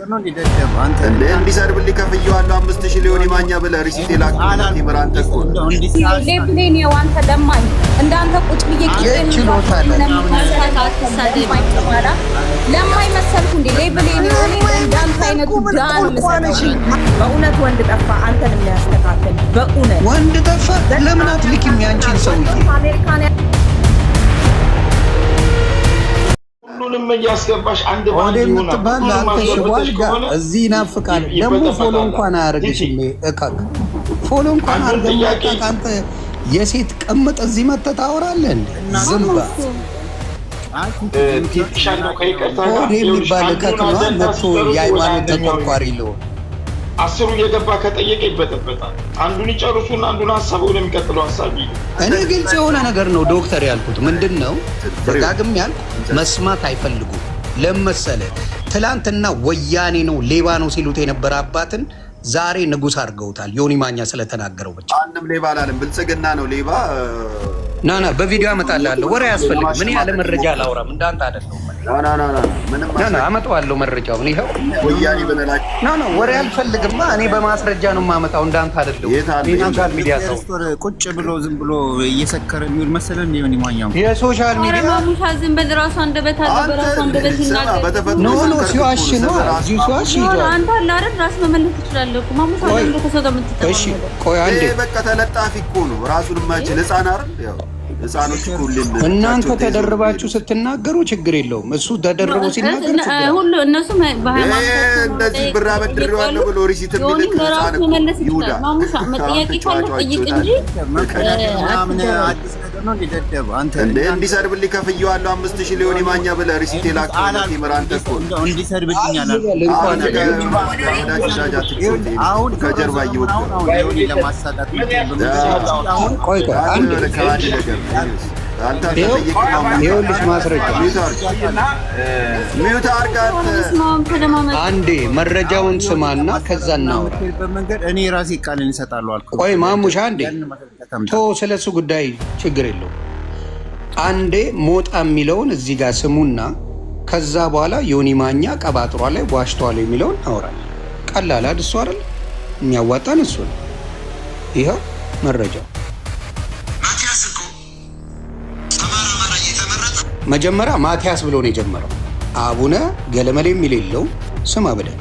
እንዲሰርብልኝ ከፍዬዋለሁ 5000 ሊሆን ይማኛ ብለህ ሪሲት የላክልኝ ይምራን ተቆ ዴብሌን የዋንተ ለማኝ እንዳንተ ቁጭ ብዬ ለማኝ መሰልኩ እንዴ? ዴብሌን የሆነ እንዳንተ አይነቱ ዳን መሰለሽ። በእውነት ወንድ ጠፋ አንተን የሚያስተካክል በእውነት ወንድ ጠፋ። ለምን አትልኪም ያንቺን ሰውዬ? ሁሉንም እያስገባሽ አንድ ባንድ የምትባል አልተሽዋል ጋር እዚህ ይናፍቃል። ደግሞ ፎሎ እንኳን አያደርግሽም። እካክ ፎሎ እንኳን አያደርግም። አንተ የሴት ቅምጥ እዚህ መተህ ታወራለህ እንዴ? ዝምባ ሆዴ የሚባል እካክ ነው። መጥቶ የሃይማኖት ተቆርቋሪ ለው አስሩ እየገባ ከጠየቀ ይበጠበጣል። አንዱን ይጨርሱና አንዱን ሀሳቡን የሚቀጥለው ሀሳብ እኔ ግልጽ የሆነ ነገር ነው ዶክተር ያልኩት ምንድን ነው ደጋግም ያልኩ መስማት አይፈልጉም። ለመሰለ ትላንትና ወያኔ ነው ሌባ ነው ሲሉት የነበረ አባትን ዛሬ ንጉስ አድርገውታል። ዮኒ ማኛ ስለተናገረው ብቻ አንድም ሌባ አላለም። ብልጽግና ነው ሌባ። ናና በቪዲዮ አመጣልሃለሁ። ወሬ ያስፈልግ ምን ያለ መረጃ አላወራም። እንዳንተ አይደለም። ናና አመጣዋለሁ መረጃውን። ይሄው ወያኔ በነላች ናና ወሬ አልፈልግማ። እኔ በማስረጃ ነው የማመጣው። እንዳንተ አይደለም። የሶሻል ሚዲያ ሰው ቁጭ ብሎ ዝም ብሎ እየሰከረ የሚውል መሰለን ሊሆን ይማኛው የሶሻል ሚዲያ ማሙሻ ዝም በል ራሱ አንደበት አለ በራሱ አንደበት ይናገር ኖ ሲዋሽ ነው ሲዋሽ ይዟል። አንተ አላረን ራስ መመለስ ትችላለህ እኮ ማሙሻ ደግሞ ከሰው ጋር የምትተማመነው። እሺ ቆይ አንዴ በቃ ተለጣፊ እኮ ነው ራሱን ማይችል ህፃን አይደል? ያው ህፃኖች ሁሉም እናንተ ተደርባችሁ ስትናገሩ ችግር የለውም። እሱ ተደርቦ ሲናገር ሁሉ እነሱ በሃይማኖት እንደዚህ ብር አበድሬዋለሁ ብሎ ሪሲት የሚልክ ህፃን ይሁዳ ማሙሻ መጠያቂ ካለ ጠይቅ እንጂ እንዲሰርብልኝ ከፍዬዋለሁ 5000 ሊሆን ይማኛ ብለህ ሪሲት የላክልኝ ይምራን ተቆ እንዲሰርብልኝ አሁን ከጀርባ ይወጣ ለማሳዳት ቆይ አንድ ይኸውልሽ ማስረጃ ሚዩት አድርጋት አንዴ መረጃውን ስማና ከዛ እናውራ። በመንገድ እኔ ራሴ ቃልን እሰጣለሁ አልኩ። ቆይ ማሙሻ አንዴ ቶ ስለሱ ጉዳይ ችግር የለውም። አንዴ ሞጣ የሚለውን እዚህ ጋር ስሙና ከዛ በኋላ ዮኒ ማኛ ቀባጥሯ ላይ ዋሽቷል የሚለውን እናወራለን። ቀላል አድሱ አይደል? የሚያዋጣን እሱ ነው። ይኸው መረጃው መጀመሪያ ማቲያስ ብሎ ነው የጀመረው። አቡነ ገለመሌ የሚል የለው ስም አበደን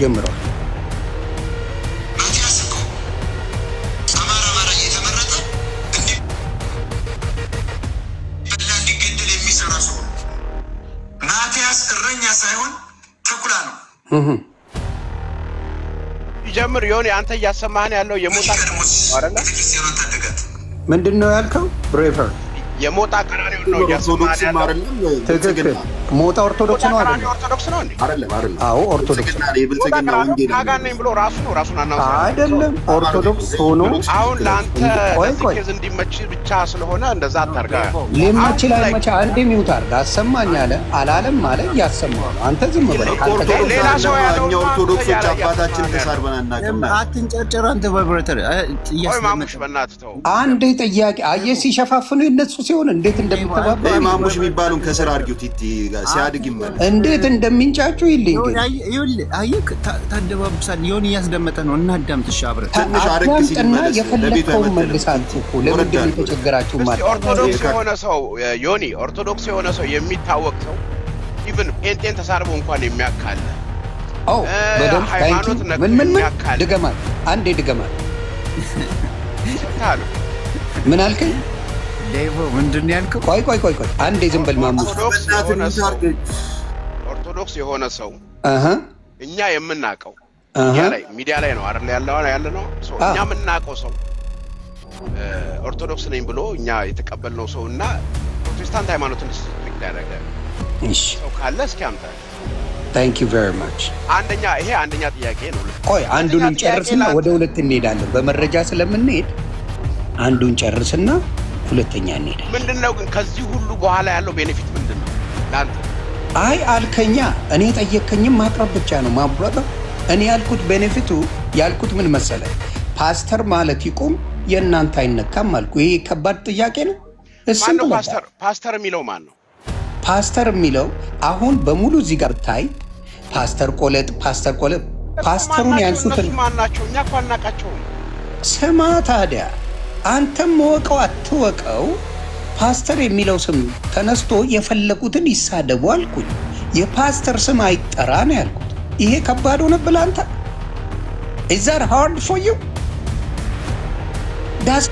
ጀምረዋል። ማቲያስ እኮ አማራ እየተመረጠ እንዲገደል የሚሰራ ሰው ነው። ማቲያስ እረኛ ሳይሆን ተኩላ ነው። ይጀምር ይሆን አንተ እያሰማህን ያለው የሞጣ አይደለ? ምንድን ነው ያልከው? ብሬቨር የሞጣ ቀራሪው ነው እያሰማህን ያለው። ትክክል። ሞጣ ኦርቶዶክስ ነው አይደል? ኦርቶዶክስ ነው እንዴ? አይደለም። አዎ ኦርቶዶክስ ነው። የብልጽግና ወንጌል አጋነኝ ብሎ ራሱን አናውስ አይደለም። ኦርቶዶክስ ሆኖ አሁን ለአንተ ለዚህ እንዲመች ብቻ ስለሆነ እንደዛ አታርጋ። ሊመች ላይ መቻ አንዴ ሚውት አድርጋ አሰማኝ አለ አላለም ማለት ያሰማው ነው። አንተ ዝም ብለህ ሌላ ሰው ያለው ኦርቶዶክሶች አባታችን ተሳርበን አናውቅም። አትንጨርጨር አንተ በብረተር ማሙሽ በእናትህ ተው። አንዴ ጥያቄ አየህ ሲሸፋፍኑ የነሱ ሲሆን እንዴት እንደሚተባበሩ ማሙሽ የሚባሉን ከስራ አድርጊው ቲቲ ሲያድግ ይመለስ እንዴት እንደሚንጫጩ ይልኝ አየህ ታደባብሳል። ይሁን እያስደመጠ ነው። እናዳምጥሽ አብረን ትንሽ አድርግ እና የፈለከውን መልሳንተ እኮ ለምንድን የተቸገራችሁ ማለት ኦርቶዶክስ የሆነ ሰው ዮኒ ኦርቶዶክስ የሆነ ሰው የሚታወቅ ሰው ኢቭን ጴንጤን ተሳርቦ እንኳን የሚያካል አው በደም ሃይማኖት ምን ድገማል። አንዴ ድገማል። ምን አልከኝ? ሌቦ ምንድን ያልከው? ቆይ አንዴ ዝም በል ማሙሽ። ኦርቶዶክስ የሆነ ሰው እኛ የምናውቀው ሚዲያ ላይ ነው አይደል ያለ ነው። እኛ የምናውቀው ሰው ኦርቶዶክስ ነኝ ብሎ እኛ የተቀበልነው ሰው እና ፕሮቴስታንት ሃይማኖትን ያደረገ ሰው ካለ እስኪ አምጣ። ታንክ ዩ ቬሪ ማች። ይሄ አንደኛ ጥያቄ ነው። ቆይ አንዱን ጨርስና ወደ ሁለት እንሄዳለን። በመረጃ ስለምንሄድ አንዱን ጨርስና ሁለተኛ እንሄዳለን። ምንድነው ግን ከዚህ ሁሉ በኋላ ያለው ቤኔፊት ምንድነው ላንተ? አይ አልከኛ እኔ ጠየቅከኝም ማቅረብ ብቻ ነው ማብራታ። እኔ ያልኩት ቤኔፊቱ ያልኩት ምን መሰለ? ፓስተር ማለት ይቆም የእናንተ አይነካም አልኩ። ይሄ ከባድ ጥያቄ ነው። ማን ነው ፓስተር የሚለው ማን ነው? ፓስተር የሚለው አሁን በሙሉ እዚህ ጋር ታይ ፓስተር ቆለጥ ፓስተሩን ያንሱትን ማናቸው? እኛ እኮ አናውቃቸውም። ስማ ታዲያ አንተም መወቀው አትወቀው ፓስተር የሚለው ስም ተነስቶ የፈለጉትን ይሳደቡ አልኩኝ። የፓስተር ስም አይጠራ ነው ያልኩት። ይሄ ከባድ ሆነብህ አንተ? Is that hard for you? That's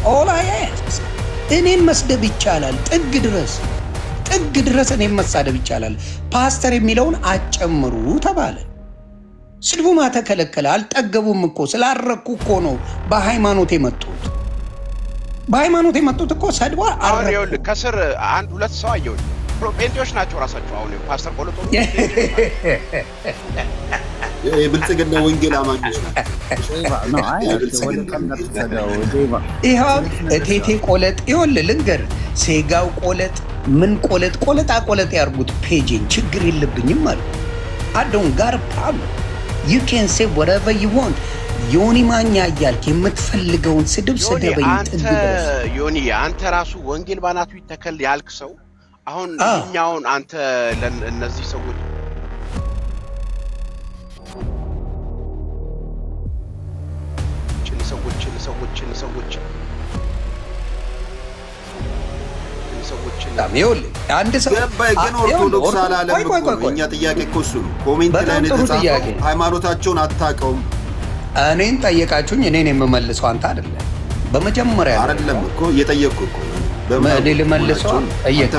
all I ask. እኔን መስደብ ይቻላል ጥግ ድረስ እኔን መሳደብ ይቻላል። ፓስተር የሚለውን አጨምሩ ተባለ። ስድቡ ማተከለከለ። አልጠገቡም እኮ ስላረኩ እኮ ነው በሃይማኖት የመጡት እኮ ሰድቧ አሁን ይኸውልህ ከስር አንድ ሁለት ሰው አየሁኝ። ጴንጤዎች ናቸው ራሳቸው። አሁን ፓስተር ቆለጦ የብልጽግና ወንጌል አማኞች ይኸው እቴቴ ቆለጥ ይኸውልህ ልንገርህ፣ ሴጋው ቆለጥ ምን ቆለጥ ያርጉት ፔጅን ችግር የለብኝም ማለት አዶን ጋር ፕሮብለም you can say whatever you want። ዮኒ ማኛ እያልክ የምትፈልገውን ስድብ ስደበኝ ጥግ ድረስ። ዮኒ አንተ ራሱ ወንጌል ባናቱ ይተከል ያልክ ሰው አሁን እኛውን አንተ ለእነዚህ ሰዎች አንድ ሰው ግን ኦርቶዶክስ አላለም እኮ እኛ ጥያቄ እኮ እሱ ነው። ኮሜንት ላይ ነው የተጻፈው ሃይማኖታቸውን አታውቀውም። እኔን ጠየቃችሁኝ፣ እኔን የምመልሰው አንተ አይደለም። በመጀመሪያ አይደለም እኮ እየጠየቅኩ እኮ እኔ ልመልሰው ጠየቀ።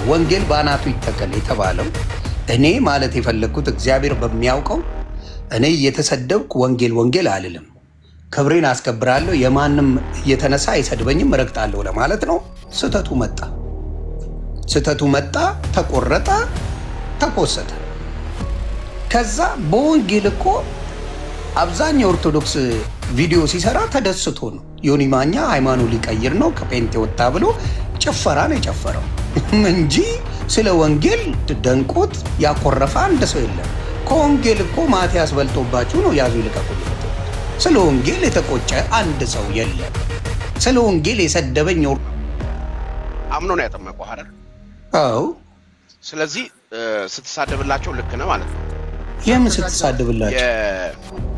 ወንጌል ባናቱ ይተከል የተባለው እኔ ማለት የፈለግኩት እግዚአብሔር በሚያውቀው እኔ እየተሰደብኩ ወንጌል አልልም። ክብሬን አስከብራለሁ። የማንም እየተነሳ አይሰድበኝም፣ እረግጣለሁ ለማለት ነው። ስተቱ መጣ፣ ተቆረጠ፣ ተፖሰተ። ከዛ በወንጌል እኮ አብዛኛው ኦርቶዶክስ ቪዲዮ ሲሰራ ተደስቶ ነው። ዮኒ ማኛ ሃይማኖት ሊቀይር ነው ከጴንጤ ወጣ ብሎ ጭፈራ ነው የጨፈረው እንጂ ስለ ወንጌል ደንቆት ያኮረፈ አንድ ሰው የለም። ከወንጌል እኮ ማቲያስ በልጦባችሁ ነው ያዙ ይልቀቁልኝ። ስለ ወንጌል የተቆጨ አንድ ሰው የለም። ስለ ወንጌል የሰደበኝ አምኖ ነው ያጠመቀው አይደል? አዎ። ስለዚህ ስትሳደብላቸው ልክ ነህ ማለት ነው። የምን ስትሳደብላቸው?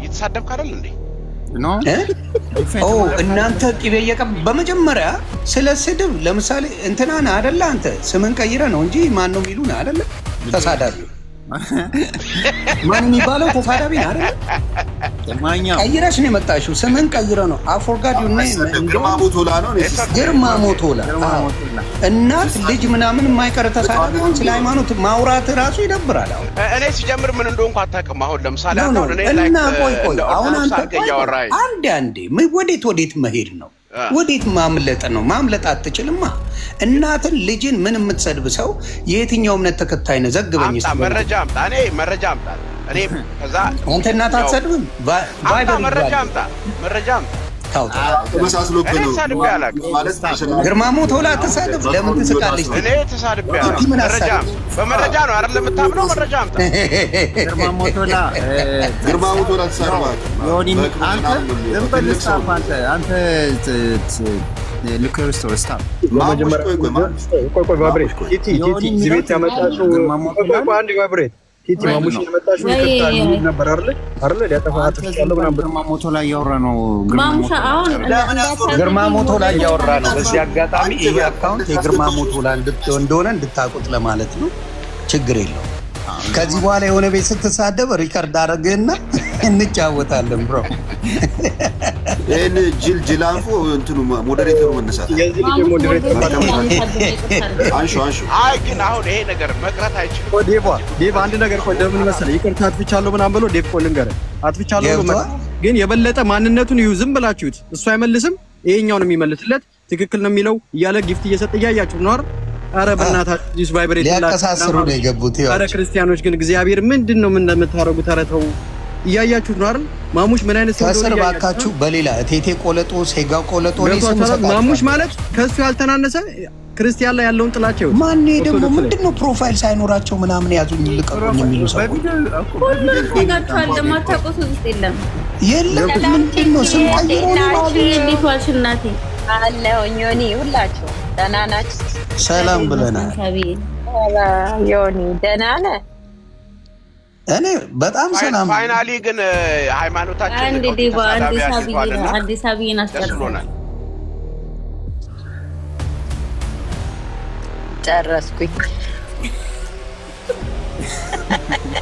ይተሳደብክ አይደል እንዴ? እናንተ ቅቤ በመጀመሪያ ስለ ስድብ ለምሳሌ እንትናን አይደለ አንተ ስምን ቀይረ ነው እንጂ ማን ነው የሚሉን አይደለ? ተሳዳቢ ማን የሚባለው ተሳዳቢ አይደለ? ቀይረሽ ነው የመጣሽው። ስምን ቀይረ ነው አፎርጋድ ዩ ኔም ግርማ ሞቶላ እናት ልጅ ምናምን የማይቀር ተሳዳቢ ሆን ስለ ሃይማኖት ማውራት ራሱ ይደብራል። አሁን እኔ ሲጀምር ምን እንደሆንኩ አታውቅም። አሁን ለምሳሌ አሁን እኔ ቆይ አሁን አንዴ ወዴት መሄድ ነው? ወዴት ማምለጥ ነው? ማምለጥ አትችልማ። እናትን ልጅን ምን የምትሰድብ ሰው የየትኛው እምነት ተከታይ ነው? ዘግበኝ እስቲ። መረጃ አምጣ። እኔ መረጃ አምጣ። እኔ ከዛ አንተ እናት አትሰድብም? ቫይበር መረጃ አምጣ። ታውጣ ተመሳስሎብህ ነው ማለት ግርማ ሞቶላ ተሳደብ። ለምን ትስቃለች? እኔ ተሳድቤያለሁ። መረጃ በመረጃ ነው አይደል የምታምነው? መረጃ አምጣ። ግርማ ሞቶላ ተሳድቧል። ዮኒ አንተ እንበልስታፍ አንተ ልክርስቶስ ስታፍ ቆይ ቫብሬት ቲቲ ቤት ያመጣሽው አንድ ቫብሬት ቲቲ ማሙሽ ያመጣሽው ይከታል ነበር አይደል ሊያጠፋ አጥፍቻለሁ ምናምን ግርማ ሞቶ ላይ ያወራ ነው። ግርማ ሞቶ ላይ ያወራ ነው። በዚህ አጋጣሚ ይሄ አካውንት የግርማ ሞቶ ላይ እንደሆነ እንድታውቁት ለማለት ነው። ችግር የለውም። ከዚህ በኋላ የሆነ ቤት ስትሳደብ ሪከርድ አደረግህና እንጫወታለን ብሮ። ይሄን ጅላንፎ እንትኑ ሞዴሬተሩ መነሳት የዚህ ልጅ ሞዴሬተር አንሹ። አይ ግን አሁን ይሄ ነገር መቅረት አይችልም። ዴቭ አንድ ነገር እኮ እንደምን መሰለህ ይቅርታ አጥፍቻለሁ ምናምን ብሎ ዴቭ እኮ ልንገርህ አጥፍቻለሁ ብሎ ግን የበለጠ ማንነቱን ይዩ ዝም ብላችሁት እሱ አይመልስም። ይሄኛው ነው የሚመልስለት ትክክል ነው የሚለው እያለ ጊፍት እየሰጠ እያያችሁ ነው አይደል? አረ በእናታችሁ ዲስ ቫይብሬት ሊያቀሳስሩ ነው የገቡት። አረ ክርስቲያኖች ግን እግዚአብሔር ምንድነው ምን እንደምታረጉት? አረ ተው እያያችሁት ነው አይደል? ማሙሽ ምን አይነት ሰው ከስር ባካችሁ በሌላ እቴቴ ቆለጦ ሴጋው ቆለጦ ማሙሽ ማለት ከሱ ያልተናነሰ ክርስቲያን ላይ ያለውን ጥላቻ ይወጣ። ማን ደግሞ ምንድነው ፕሮፋይል ሳይኖራቸው ምናምን ያዙኝ ልቀቁኝ የሚሉ ሰው ሁላችሁም ለማታውቁት ውስጥ የለም ምንድነው ስም ቀይሮ ነው እንዴት ዋልሽ እናቴ? አለሁኝ ዮኒ ሁላችሁ ደህና ናችሁ? ሰላም ብለናል። ዮኒ ደህና ነህ? እኔ በጣም ሰላም ፋይናሊ ግን ሃይማኖታችን እንግዲህ አዲስ አበባን አስጨርሰናል። ጨረስኩኝ።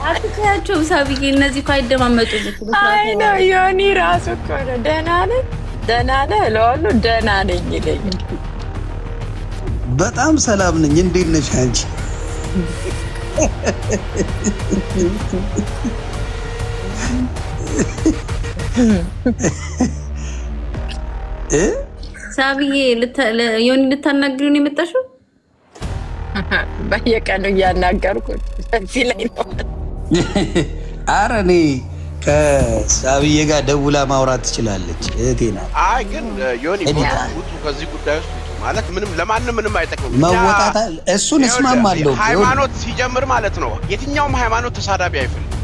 አትካያቸው ሳቢዬ እነዚህ እኮ አይደማመጡም እኮ። አይ ነው ዮኒ ራሱ እኮ ነው ደህና ነህ እለዋለሁ ደህና ነኝ ይለኛል። በጣም ሰላም ነኝ። እንዴት ነሽ አንቺ? ሳቢዬ ዮኒ ልታናግሪው ነው የመጣሽው? በየቀኑ እያናገርኩት እዚህ ላይ ነው። ኧረ እኔ ከሳቢዬ ጋር ደውላ ማውራት ትችላለች፣ እህቴ ናት። አይ ግን ዮኒ ውጡ ከዚህ ጉዳይ ውስጥ ማለት ለማንም አይጠቅምም። መወጣት እሱን እስማማለሁ። ሃይማኖት ሲጀምር ማለት ነው የትኛውም ሃይማኖት ተሳዳቢ አይፈልግም።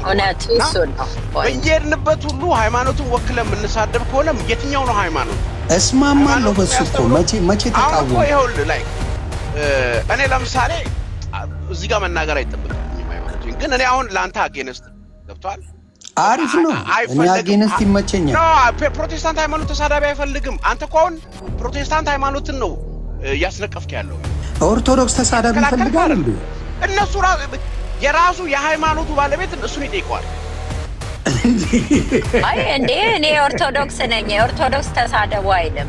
እውነት እሱ ነው። በየሄድንበት ሁሉ ሃይማኖቱን ወክለን የምንሳደብ ከሆነ የትኛው ነው ሃይማኖት? እስማማለሁ በሱ እኮ መቼ ተቃወሙ? ይኸውልህ ላይ እኔ ለምሳሌ እዚህ ጋር መናገር አይጠበቅብኝም ሃይማኖት፣ ግን እኔ አሁን ለአንተ አጌንስት ገብቶሃል? አሪፍ ነው። እኔ አጌንስት ይመቸኛል። ፕሮቴስታንት ሃይማኖት ተሳዳቢ አይፈልግም። አንተ እኮ አሁን ፕሮቴስታንት ሃይማኖትን ነው እያስነቀፍክ ያለው። ኦርቶዶክስ ተሳዳቢ ይፈልጋል እንዴ? እነሱ የራሱ የሃይማኖቱ ባለቤት እሱን ይጠይቀዋል። አይ እንዴ እኔ ኦርቶዶክስ ነኝ፣ ኦርቶዶክስ ተሳደቡ አይልም።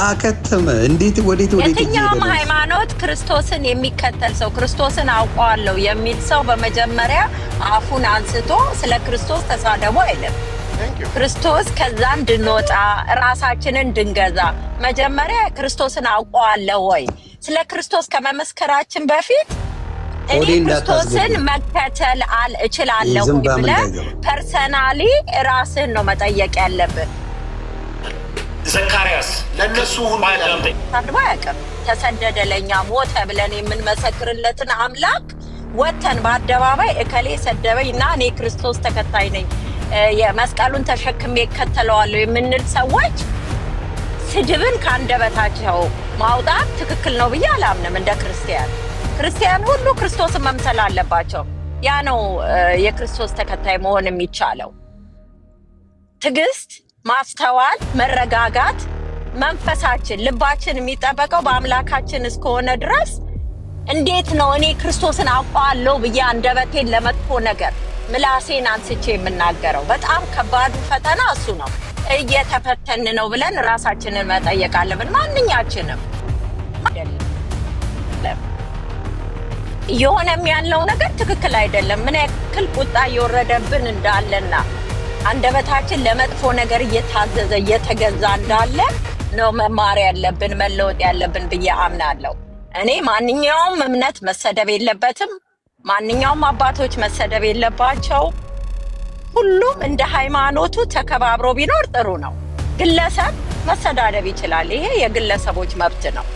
አከተመ። እንዴት ወዴት የትኛውም ሃይማኖት ክርስቶስን የሚከተል ሰው ክርስቶስን አውቀዋለሁ የሚል ሰው በመጀመሪያ አፉን አንስቶ ስለ ክርስቶስ ተሳደቡ አይልም። ክርስቶስ ከዛ እንድንወጣ ራሳችንን እንድንገዛ መጀመሪያ ክርስቶስን አውቀዋለሁ ወይ ስለ ክርስቶስ ከመመስከራችን በፊት እኔ ክርስቶስን መከተል እችላለሁ ብለህ ፐርሰናሊ ራስህን ነው መጠየቅ ያለብን። ዘካርያስ ለነሱ አያውቅም። ተሰደደ ለኛ ሞተ ብለን የምንመሰክርለትን አምላክ ወተን በአደባባይ እከሌ ሰደበኝ እና እኔ ክርስቶስ ተከታይ ነኝ የመስቀሉን ተሸክሜ እከተለዋለሁ የምንል ሰዎች ስድብን ከአንደበታቸው ማውጣት ትክክል ነው ብዬ አላምንም። እንደ ክርስቲያን ሁሉ ክርስቶስን መምሰል አለባቸው። ያ ነው የክርስቶስ ተከታይ መሆን የሚቻለው። ትዕግስት፣ ማስተዋል፣ መረጋጋት፣ መንፈሳችን ልባችን የሚጠበቀው በአምላካችን እስከሆነ ድረስ እንዴት ነው እኔ ክርስቶስን አውቀዋለሁ ብዬ አንደበቴን ለመጥፎ ነገር ምላሴን አንስቼ የምናገረው? በጣም ከባዱ ፈተና እሱ ነው። እየተፈተን ነው ብለን ራሳችንን መጠየቅ አለብን። ማንኛችንም እየሆነም ያለው ነገር ትክክል አይደለም። ምን ያክል ቁጣ እየወረደብን እንዳለና አንደበታችን ለመጥፎ ነገር እየታዘዘ እየተገዛ እንዳለ ነው መማር ያለብን መለወጥ ያለብን ብዬ አምናለሁ። እኔ ማንኛውም እምነት መሰደብ የለበትም። ማንኛውም አባቶች መሰደብ የለባቸው። ሁሉም እንደ ሃይማኖቱ ተከባብሮ ቢኖር ጥሩ ነው። ግለሰብ መሰዳደብ ይችላል። ይሄ የግለሰቦች መብት ነው።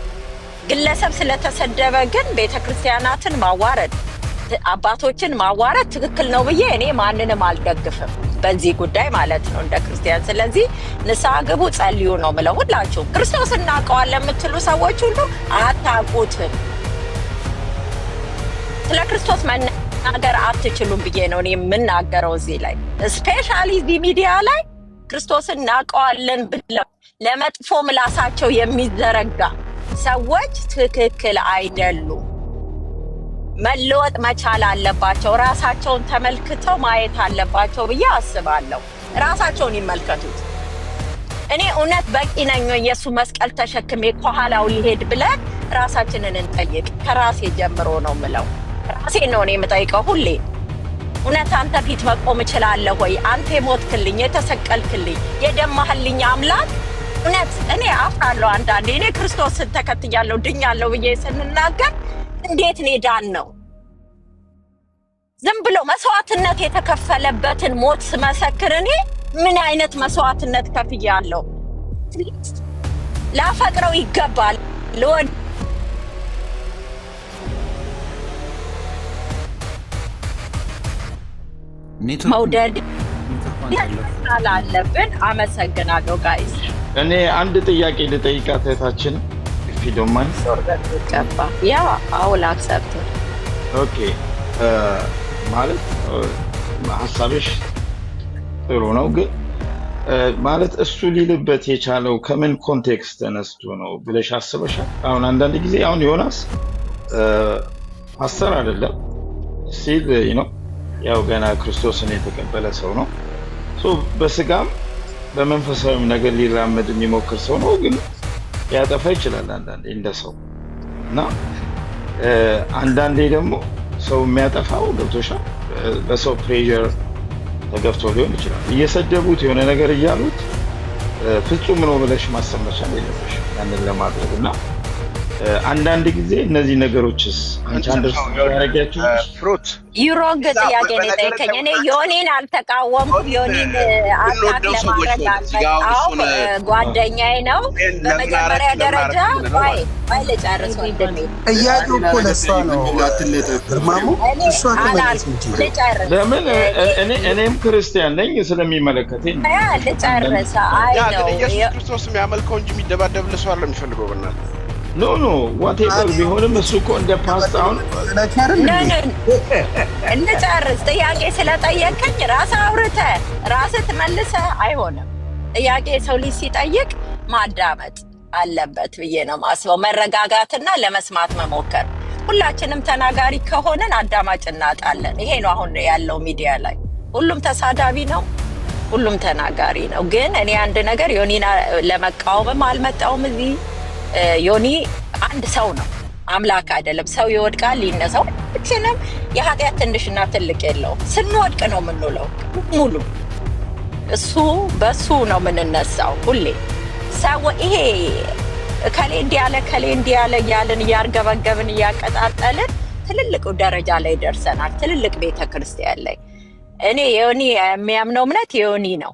ግለሰብ ስለተሰደበ ግን ቤተክርስቲያናትን ማዋረድ፣ አባቶችን ማዋረድ ትክክል ነው ብዬ እኔ ማንንም አልደግፍም በዚህ ጉዳይ ማለት ነው እንደ ክርስቲያን። ስለዚህ ንስሐ ግቡ፣ ጸልዩ ነው የምለው። ሁላችሁም ክርስቶስ እናውቀዋለን የምትሉ ሰዎች ሁሉ አታውቁትም፣ ስለ ክርስቶስ መናገር አትችሉም ብዬ ነው እኔ የምናገረው። እዚህ ላይ ስፔሻሊ እዚህ ሚዲያ ላይ ክርስቶስን እናውቀዋለን ብለው ለመጥፎ ምላሳቸው የሚዘረጋ ሰዎች ትክክል አይደሉም። መለወጥ መቻል አለባቸው። ራሳቸውን ተመልክተው ማየት አለባቸው ብዬ አስባለሁ። ራሳቸውን ይመልከቱት። እኔ እውነት በቂ ነኝ ኢየሱስ መስቀል ተሸክሜ ከኋላው ሊሄድ ብለን ራሳችንን እንጠይቅ። ከራሴ ጀምሮ ነው ምለው። ራሴ ነው እኔ የምጠይቀው ሁሌ። እውነት አንተ ፊት መቆም እችላለሁ ወይ? አንተ የሞትክልኝ የተሰቀልክልኝ የደማህልኝ አምላክ እውነት እኔ አፍራለሁ አንዳንዴ። እኔ ክርስቶስን ተከትያለሁ ድኛለሁ ብዬ ስንናገር እንዴት ነው ዳን ነው? ዝም ብሎ መስዋዕትነት የተከፈለበትን ሞት ስመሰክር እኔ ምን አይነት መስዋዕትነት ከፍያለሁ? ላፈቅረው ይገባል። ለወድ መውደድ አለብን። አመሰግናለሁ ጋይስ። እኔ አንድ ጥያቄ ልጠይቃት እህታችን ፊዶማን ያ አውል አክሰፕት። ኦኬ ማለት ሀሳብሽ ጥሩ ነው፣ ግን ማለት እሱ ሊልበት የቻለው ከምን ኮንቴክስት ተነስቶ ነው ብለሽ አስበሻል? አሁን አንዳንድ ጊዜ አሁን ዮናስ ፓስተር አይደለም ሲል ነው ያው ገና ክርስቶስን የተቀበለ ሰው ነው። በስጋም በመንፈሳዊም ነገር ሊራመድ የሚሞክር ሰው ነው፣ ግን ያጠፋ ይችላል አንዳንዴ እንደ ሰው እና አንዳንዴ ደግሞ ሰው የሚያጠፋው ገብቶሻል በሰው ፕሬዠር ተገፍቶ ሊሆን ይችላል። እየሰደቡት የሆነ ነገር እያሉት ፍጹም ነው ብለሽ ማሰብ መቻል የለብሽ ያንን ለማድረግ እና አንዳንድ ጊዜ እነዚህ ነገሮችስ አንቺ አንደርስታንድ ያደረጋችሁ ፍሩት ዩሮንግ ጥያቄ ነው የጠየቀኝ። እኔ ዮኒን አልተቃወምኩም። ዮኒን አታክ ለማድረግ አልመጣሁም። ጓደኛዬ ነው። በመጀመሪያ ደረጃ ወይ ልጨርስ ወንድሜ። ጥያቄው እኮ ለእሷ ነው ግርማሙ፣ እሷ ትመልስ እንጂ ለምን እኔም ክርስቲያን ነኝ ስለሚመለከተኝ ልጨርስ። አይ ነው ኢየሱስ ክርስቶስ የሚያመልከው እንጂ የሚደባደብ ለሰው አይደለም የሚፈልገው በእናትህ ኖ ዋቴቨር ቢሆንም እሱ እኮ እንደ ፓስታውን እንጨርስ። ጥያቄ ስለጠየቀኝ ራስህ አውርተህ ራስህ ትመልሰህ አይሆንም። ጥያቄ ሰው ልጅ ሲጠይቅ ማዳመጥ አለበት ብዬ ነው ማስበው። መረጋጋትና ለመስማት መሞከር። ሁላችንም ተናጋሪ ከሆነን አዳማጭ እናጣለን። ይሄ ነው አሁን ያለው ሚዲያ ላይ። ሁሉም ተሳዳቢ ነው፣ ሁሉም ተናጋሪ ነው። ግን እኔ አንድ ነገር ዮኒን ለመቃወምም አልመጣውም እዚህ ዮኒ አንድ ሰው ነው፣ አምላክ አይደለም። ሰው ይወድቃል ይነሳው። እችንም የኃጢአት ትንሽና ትልቅ የለውም። ስንወድቅ ነው የምንውለው ሙሉ። እሱ በሱ ነው የምንነሳው ሁሌ። ሰው ይሄ ከሌ እንዲያለ ከሌ እንዲያለ እያልን እያርገበገብን እያቀጣጠልን ትልልቅ ደረጃ ላይ ደርሰናል። ትልልቅ ቤተክርስቲያን ላይ እኔ ዮኒ የሚያምነው እምነት ዮኒ ነው።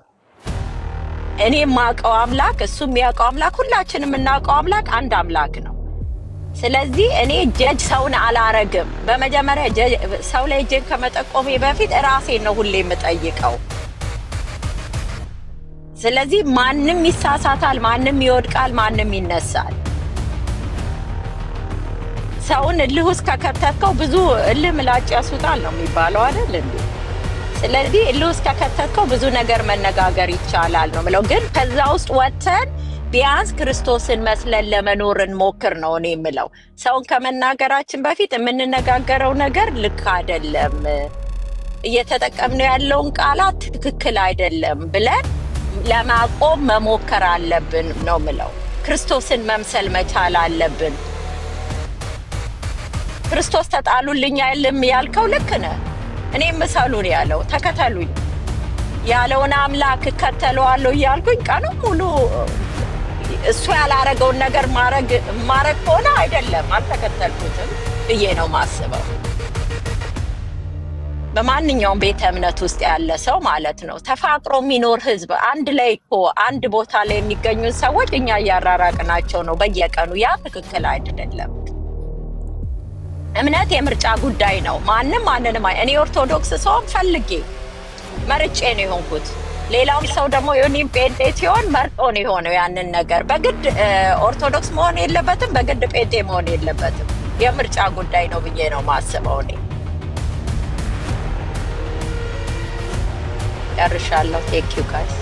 እኔ የማውቀው አምላክ እሱ የሚያውቀው አምላክ ሁላችንም የምናውቀው አምላክ አንድ አምላክ ነው። ስለዚህ እኔ ጀጅ ሰውን አላረግም። በመጀመሪያ ሰው ላይ እጄን ከመጠቆሜ በፊት ራሴን ነው ሁሌ የምጠይቀው። ስለዚህ ማንም ይሳሳታል፣ ማንም ይወድቃል፣ ማንም ይነሳል። ሰውን እልህ ውስጥ ከከተትከው ብዙ እልህ ምላጭ ያስውጣል ነው የሚባለው አይደል እንዴ? ስለዚህ እልህ ውስጥ ከከተትከው ብዙ ነገር መነጋገር ይቻላል ነው የምለው። ግን ከዛ ውስጥ ወጥተን ቢያንስ ክርስቶስን መስለን ለመኖር እንሞክር ነው እኔ የምለው። ሰውን ከመናገራችን በፊት የምንነጋገረው ነገር ልክ አይደለም፣ እየተጠቀምነው ያለውን ቃላት ትክክል አይደለም ብለን ለማቆም መሞከር አለብን ነው የምለው። ክርስቶስን መምሰል መቻል አለብን። ክርስቶስ ተጣሉልኝ አይልም ያልከው ልክ ነህ። እኔ ምሳሉን ያለው ተከተሉኝ ያለውን አምላክ እከተለዋለሁ እያልኩኝ ቀኑ ሙሉ እሱ ያላረገውን ነገር ማረግ ሆነ አይደለም አልተከተልኩትም ብዬ ነው ማስበው። በማንኛውም ቤተ እምነት ውስጥ ያለ ሰው ማለት ነው ተፋቅሮ የሚኖር ህዝብ አንድ ላይ እኮ አንድ ቦታ ላይ የሚገኙ ሰዎች እኛ እያራራቅናቸው ነው በየቀኑ። ያ ትክክል አይደለም። እምነት የምርጫ ጉዳይ ነው። ማንንም እኔ ኦርቶዶክስ ሰው ፈልጌ መርጬ ነው የሆንኩት። ሌላው ሰው ደግሞ ዮኒም ጴንጤ ሲሆን መርጦ ነው የሆነው። ያንን ነገር በግድ ኦርቶዶክስ መሆን የለበትም፣ በግድ ጴንጤ መሆን የለበትም። የምርጫ ጉዳይ ነው ብዬ ነው ማስበው። እኔ ጨርሻለሁ። ቴንክ ዩ ጋይስ።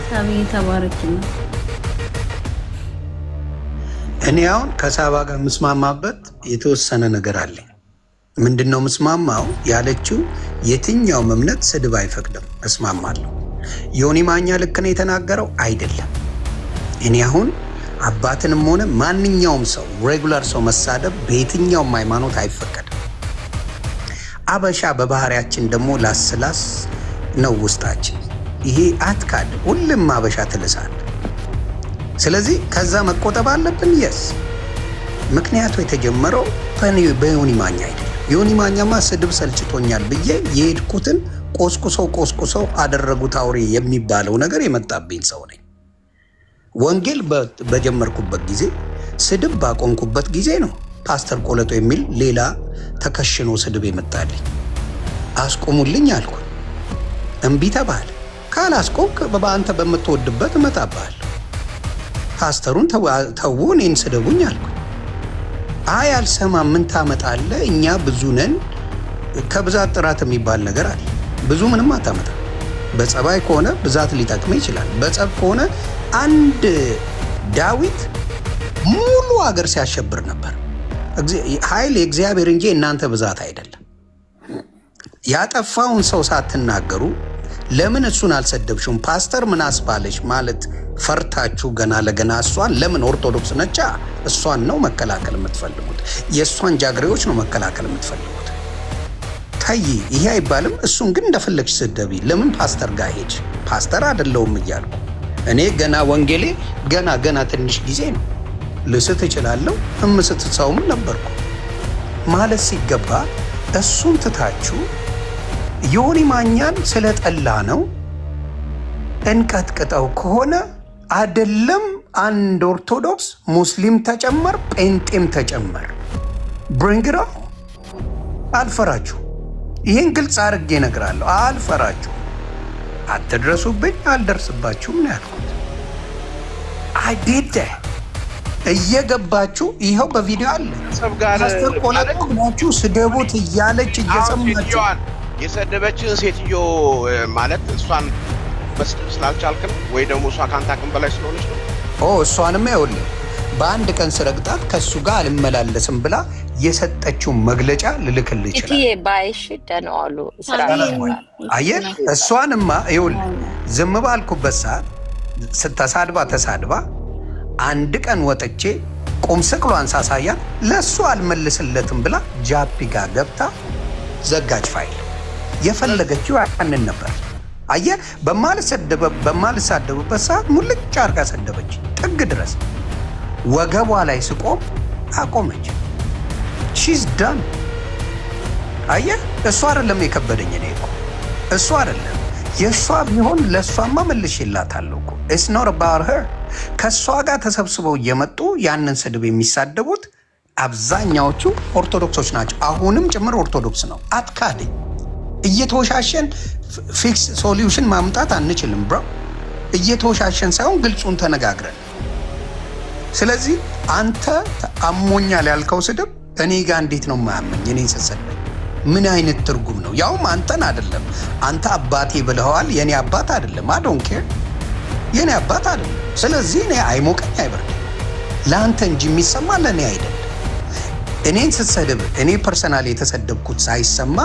ሳሚ ተባረክ ነው። እኔ አሁን ከሳባ ጋር የምስማማበት የተወሰነ ነገር አለኝ። ምንድነው ምስማማው ያለችው? የትኛውም እምነት ስድብ አይፈቅድም። እስማማለሁ። ዮኒ ማኛ ልክ ነው የተናገረው አይደለም። እኔ አሁን አባትንም ሆነ ማንኛውም ሰው ሬጉላር ሰው መሳደብ በየትኛውም ሃይማኖት አይፈቀድም። አበሻ በባህሪያችን ደግሞ ላስላስ ነው ውስጣችን። ይሄ አትካድ፣ ሁሉም አበሻ ትልሳል። ስለዚህ ከዛ መቆጠብ አለብን። የስ ምክንያቱ የተጀመረው በዮኒ ማኛ አይደለም። ዮኒ ማኛማ ስድብ ሰልችቶኛል ብዬ የሄድኩትን ቆስቁሰው አደረጉት አውሬ የሚባለው ነገር የመጣብኝ ሰው ነኝ። ወንጌል በጀመርኩበት ጊዜ ስድብ ባቆንኩበት ጊዜ ነው ፓስተር ቆለጦ የሚል ሌላ ተከሽኖ ስድብ የመጣልኝ። አስቆሙልኝ አልኩ። እምቢ ተባለ። ካላስቆምክ በአንተ በምትወድበት እመጣብሃለሁ። ፓስተሩን ተው እኔን ስደቡኝ አልኩ። አይ አልሰማም፣ ምን ታመጣለህ? እኛ ብዙ ነን፣ ከብዛት ጥራት የሚባል ነገር አለ። ብዙ ምንም አታመጣ። በጸባይ ከሆነ ብዛት ሊጠቅም ይችላል። በጸብ ከሆነ አንድ ዳዊት ሙሉ ሀገር ሲያሸብር ነበር። ኃይል የእግዚአብሔር እንጂ እናንተ ብዛት አይደለም። ያጠፋውን ሰው ሳትናገሩ ለምን እሱን አልሰደብሽም? ፓስተር ምን አስባለሽ ማለት ፈርታችሁ ገና ለገና እሷን ለምን ኦርቶዶክስ ነቻ እሷን ነው መከላከል የምትፈልጉት? የእሷን ጃግሬዎች ነው መከላከል የምትፈልጉት? ታይ ይሄ አይባልም። እሱን ግን እንደፈለግሽ ስደቢ። ለምን ፓስተር ጋር ሄጅ? ፓስተር አይደለሁም እያልኩ እኔ ገና ወንጌሌ ገና ትንሽ ጊዜ ነው። ልስት እችላለሁ። እምስት ሰውም ነበርኩ ማለት ሲገባ እሱን ትታችሁ ዮኒ ማኛን ስለጠላ ነው እንቀጥቅጠው ከሆነ አይደለም አንድ ኦርቶዶክስ ሙስሊም ተጨመር ጴንጤም ተጨመር ብሪንግራ አልፈራችሁ። ይህን ግልጽ አድርጌ እነግራለሁ። አልፈራችሁ። አትድረሱብኝ፣ አልደርስባችሁም ነው ያልኩት። አይዴደ እየገባችሁ ይኸው በቪዲዮ አለ። ፓስተር ቆለጦ ብላችሁ ስደቡት እያለች እየሰማችሁ የሰደበችን ሴትዮ ማለት እሷን መስደብ ስላልቻልክ ነው ወይ ደግሞ እሷ ካንተ አቅም በላይ ስለሆነች ነው? እሷንም ይኸውልህ በአንድ ቀን ስረግጣት ከእሱ ጋር አልመላለስም ብላ የሰጠችውን መግለጫ ልልክልህ ይችላል። አየህ፣ እሷንማ ይኸውልህ ዝም ባልኩበት ሰዓት ተሳድባ አንድ ቀን ወጥቼ ቁም ስቅሏን ሳሳያት ለእሱ አልመልስለትም ብላ ጃፒ ጋር ገብታ ዘጋጅ ፋይል። የፈለገችው ያንን ነበር። አየህ፣ በማልሳደብበት ሰዓት ሙልጭ አርጋ ሰደበች ጥግ ድረስ። ወገቧ ላይ ስቆም አቆመች። ሺዝ ዳን። አየህ፣ እሷ አይደለም የከበደኝ እኔ እኮ እሷ አይደለም። የእሷ ቢሆን ለእሷማ መልሼላታለሁ እኮ። ኢትስ ኖት አባውት ሄር። ከእሷ ጋር ተሰብስበው እየመጡ ያንን ስድብ የሚሳደቡት አብዛኛዎቹ ኦርቶዶክሶች ናቸው። አሁንም ጭምር ኦርቶዶክስ ነው። አትካደኝ። እየተወሻሸን ፊክስ ሶሉሽን ማምጣት አንችልም ብሮ። እየተወሻሸን ሳይሆን ግልጹን ተነጋግረን። ስለዚህ አንተ አሞኛል ያልከው ስድብ እኔ ጋር እንዴት ነው የማያመኝ? እኔን ስትሰድበኝ ምን አይነት ትርጉም ነው? ያውም አንተን አይደለም። አንተ አባቴ ብለኸዋል። የኔ አባት አይደለም። አይ ዶንት ኬር። የኔ አባት አይደለም። ስለዚህ እኔ አይሞቀኝ አይበርደኝ። ለአንተ እንጂ የሚሰማ ለእኔ አይደለም። እኔን ስትሰድብ እኔ ፐርሰናል የተሰደብኩት ሳይሰማ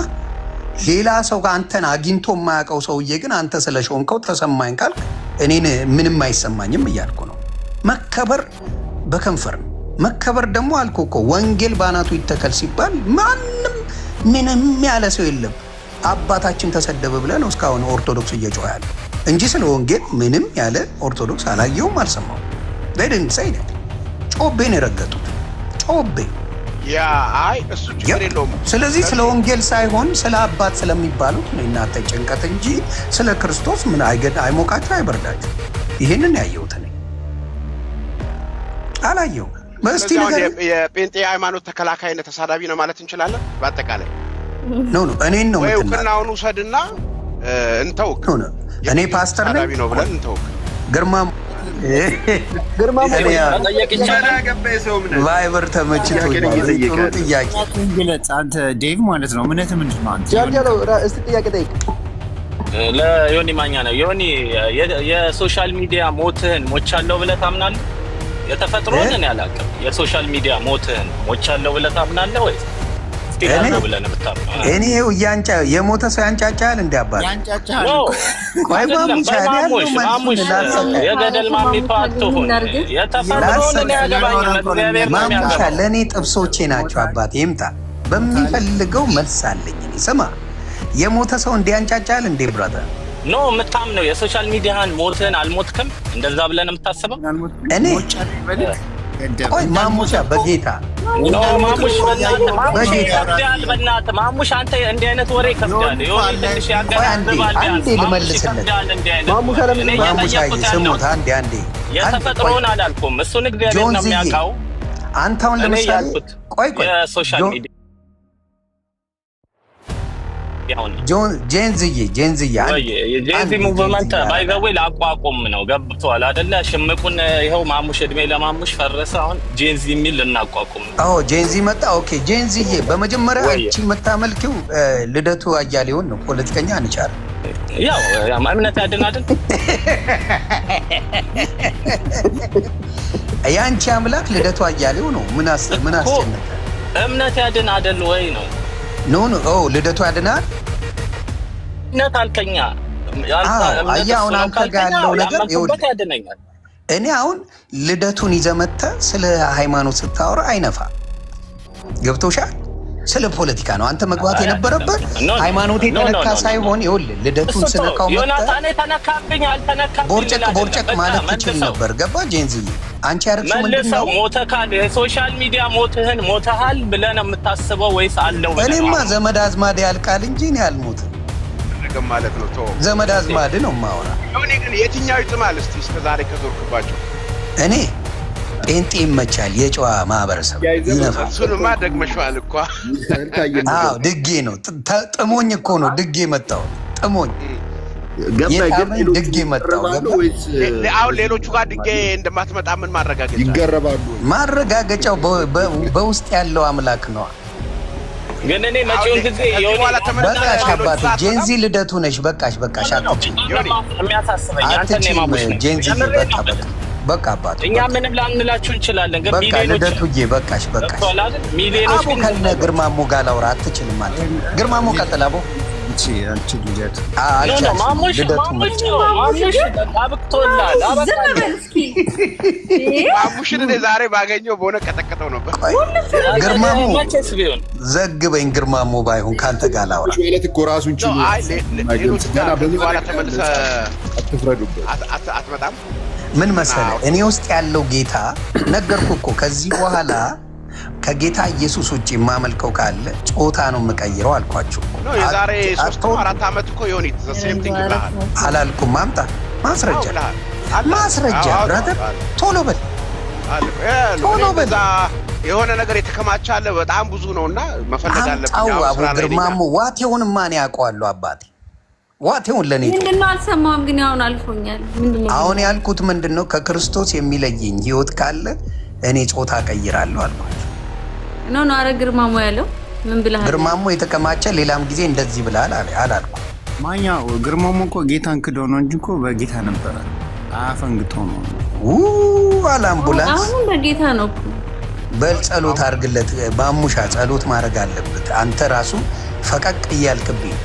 ሌላ ሰው ጋር አንተን አግኝቶ የማያውቀው ሰውዬ ግን አንተ ስለሾንከው ተሰማኝ ካልክ እኔን ምንም አይሰማኝም እያልኩ ነው። መከበር በከንፈር ነው። መከበር ደግሞ አልኩ እኮ ወንጌል ባናቱ ይተከል ሲባል ማንም ምንም ያለ ሰው የለም። አባታችን ተሰደበ ብለህ ነው እስካሁን ኦርቶዶክስ እየጮኸ ያለ እንጂ ስለ ወንጌል ምንም ያለ ኦርቶዶክስ አላየውም፣ አልሰማውም። ደድንት ሳይደ ጮቤን የረገጡት ጮቤ ያ አይ እሱ ችግር የለውም። ስለዚህ ስለ ወንጌል ሳይሆን ስለ አባት ስለሚባሉት ነው እናንተ ጭንቀት እንጂ ስለ ክርስቶስ ምን አይሞቃችሁ አይበርዳችሁ። ይሄንን ያየሁት እኔ አላየሁም። መስቲ ነገር የጴንጤ ሃይማኖት ተከላካይነት ተሳዳቢ ነው ማለት እንችላለን። በአጠቃላይ ነው እኔን ነው ወይ እውቅናውን ውሰድና እንተውክ። እኔ ፓስተር ነኝ ተሳዳቢ ነው ብለን እንተውክ። ግርማ ቫይበር ተመችቶኛል። ጥሩ ጥያቄ ግለጽ አንተ ዴቭ ማለት ነው። እምነትህ ምንድን ነው አንተ? እስቲ ጥያቄ ጠይቅ። ለዮኒ ማኛ ነው። ዮኒ የሶሻል ሚዲያ ሞትህን ሞቻለሁ ብለህ ታምናለህ? የተፈጥሮን እኔ አላውቅም። የሶሻል ሚዲያ ሞትህን ሞቻለሁ ብለህ ታምናለህ ወይ? እኔ እያንጫ የሞተ ሰው ያንጫጫል እንደ አባት ያንጫጫል። ቆይ ማሙሽ የገደል ማሚቷ አትሁን። የተፈጥሮን እኔ ያገባኝ ማሙሻ ለእኔ ጥብሶቼ ናቸው። አባት ይምጣ በሚፈልገው መልስ አለኝ። እኔ ስማ የሞተ ሰው እንዲያንጫጫል እንዴ ብራዘር ኖ የምታምነው የሶሻል ሚዲያን ሞትህን አልሞትክም እንደዛ ብለን የምታስበው እኔ ቆይ ማሙሻ በጌታ ማሙሽ በእናትህ ማሙሽ አንተ እንዲህ አይነት ወሬ ከብዳል። የሆነ ትንሽ ያገናዝባል። አንዴ ልመልስለት ማሙሻ ስሙት አንዴ የተፈጥሮን አላልኩም። እሱን እግዚአብሔር ነው የሚያውቀው። አንተ አሁን ለምሳሌ ቆይ የሶሻል ጄንዝዬ ጄንዚ ሙቭመንት ባይገቡ ላቋቁም ነው ገብቷል አይደለ? ሽምቁን ይኸው ማሙሽ እድሜ ለማሙሽ ፈረሰ። አሁን ጄንዚ የሚል ልናቋቁም ነው። አዎ ጄንዚ መጣ። ኦኬ ጄንዝዬ፣ በመጀመሪያ እቺ የምታመልኪው ልደቱ አያሌውን ነው። ፖለቲከኛ አንቻል ያው እምነት ያድን አይደል? ያንቺ አምላክ ልደቱ አያሌው ነው። ምን አስጨነቀ? እምነት ያድን አይደል ወይ ነው? ኖ ልደቱ ያድናል። እምነት አልከኛ አሁን አንተ ጋር ያለው ነገር ያድነኛል። እኔ አሁን ልደቱን ይዘህ መተህ ስለ ሃይማኖት ስታወራ አይነፋ። ገብቶሻል? ስለ ፖለቲካ ነው አንተ መግባት የነበረበት። ሃይማኖት የተነካ ሳይሆን ይኸውልህ ልደቱን ስነካው ዮናታን ተነካብኝ አልተነካብኝ ቦርጨቅ ማለት ትችል ነበር። ገባ ጄንዝዬ? አንቺ ያረክሽ ምንድነው? ሞተካል የሶሻል ሚዲያ ሞትህን ሞተሃል ብለህ ነው የምታስበው ወይስ አለው? እኔማ ዘመድ አዝማድ ያልቃል እንጂ እኔ አልሞትም ማለት ነው። ዘመድ አዝማድ ነው የማወራ። እኔ ግን የትኛው ይጥማል? እስቲ እስከዛሬ ከዞርኩባቸው እኔ ጴንጤ ይመቻል። የጨዋ ማህበረሰብ ይነፋል። እሱንማ ደግመሽዋል እኮ። አዎ ድጌ ነው። ጥሞኝ እኮ ነው ድጌ መጣው። ጥሞኝ ድጌ መጣው። አሁን ሌሎቹ ጋር ድጌ እንደማትመጣ ምን ማረጋገጫ? ይገረባሉ። ማረጋገጫው በውስጥ ያለው አምላክ ነው። ግን እኔ መጪውን ጊዜ በቃሽ አባቴ ጄንዚ ልደቱ ነሽ። በቃሽ አትጪ። የሚያሳስበኝ አንተ ነው ማሙሽ ጄንዚ በቃ አባቴ እኛ ምንም ላንላችሁ እንችላለን። ግን ሚሊዮኖች ልደቱዬ በቃሽ ሚሊዮኖች ግን ከነ ግርማሞ ጋር ላውራ አትችልም ማለት ግርማሞ ቀጥል አቦ ማሙሽ አብቅቶላል። ማሙሽን እኔ ዛሬ ባገኘው በሆነ ቀጠቀጠው ነበር። ግርማሞ ዘግበኝ። ግርማሞ ባይሆን ከአንተ ጋር ላውራ እኮ ራሱን ችሎ በኋላ ተመልሰህ አትመጣም። ምን መሰለህ እኔ ውስጥ ያለው ጌታ ነገርኩ እኮ ከዚህ በኋላ ከጌታ ኢየሱስ ውጭ የማመልከው ካለ ጾታ ነው የምቀይረው አልኳችሁ እኮ። የዛሬ 3-4 ዓመት እኮ የሆነ ሴምቲንግ ብለሃል አላልኩም? ማምጣ ማስረጃ ብራዘር፣ ቶሎ በል የሆነ ነገር የተከማቸ አለ በጣም ብዙ ነውና መፈለግ አለብኝ። አቡ ግርማሞ ዋቴውን ማን ያውቀዋለሁ? አባቴ ዋቴውን ለኔ ምንድነው? አልሰማሁም ግን አሁን አልፎኛል። ምንድነው አሁን ያልኩት? ምንድነው ከክርስቶስ የሚለየኝ ህይወት ካለ እኔ ጾታ ቀይራለሁ አልኳቸው። ነው አረ ግርማሞ ያለው ምን ብለሃል? ግርማሞ የተከማቸ ሌላም ጊዜ እንደዚህ ብለሃል አላልኩም? ማኛው ግርማሞ እኮ ጌታን ክደው ነው እንጂ እኮ በጌታ ነበረ። አፈንግጦ ነው አላምቡላንስ። አሁን በጌታ ነው እኮ። በል ጸሎት አድርግለት ማሙሻ፣ ጸሎት ማድረግ አለበት። አንተ ራሱ ፈቀቅ እያልክብኝ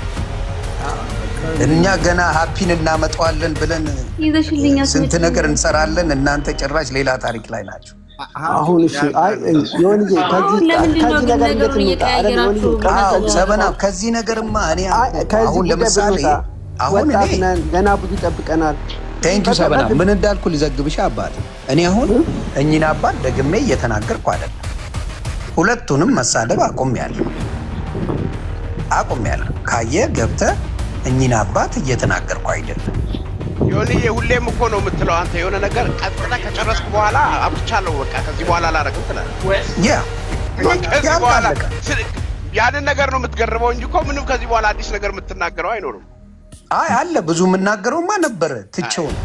እኛ ገና ሀፒን እናመጣዋለን ብለን ስንት ነገር እንሰራለን። እናንተ ጭራሽ ሌላ ታሪክ ላይ ናቸው። አሁን እሺ ይሁንጂ ከዚህ ነገርማ እኔ አሁን ለምሳሌ አሁን ገና ብዙ ይጠብቀናል። ቴንኪው ሰበና ምን እንዳልኩ ልዘግብሽ አባቴ። እኔ አሁን እኚህን አባት ደግሜ እየተናገርኩ አይደለም። ሁለቱንም መሳደብ አቆሜያለሁ። ካየህ ገብተህ እኚህን አባት እየተናገርኩ አይደለም። ዮኒዬ ሁሌም እኮ ነው የምትለው አንተ የሆነ ነገር ቀጥታ ከጨረስኩ በኋላ አብቻለሁ በቃ ከዚህ በኋላ አላረግም ትላለህ። ከዚህ በኋላ ያንን ነገር ነው የምትገርመው እንጂ እኮ ምንም ከዚህ በኋላ አዲስ ነገር የምትናገረው አይኖርም። አለ ብዙ የምናገረውማ ነበረ ትቼው ነው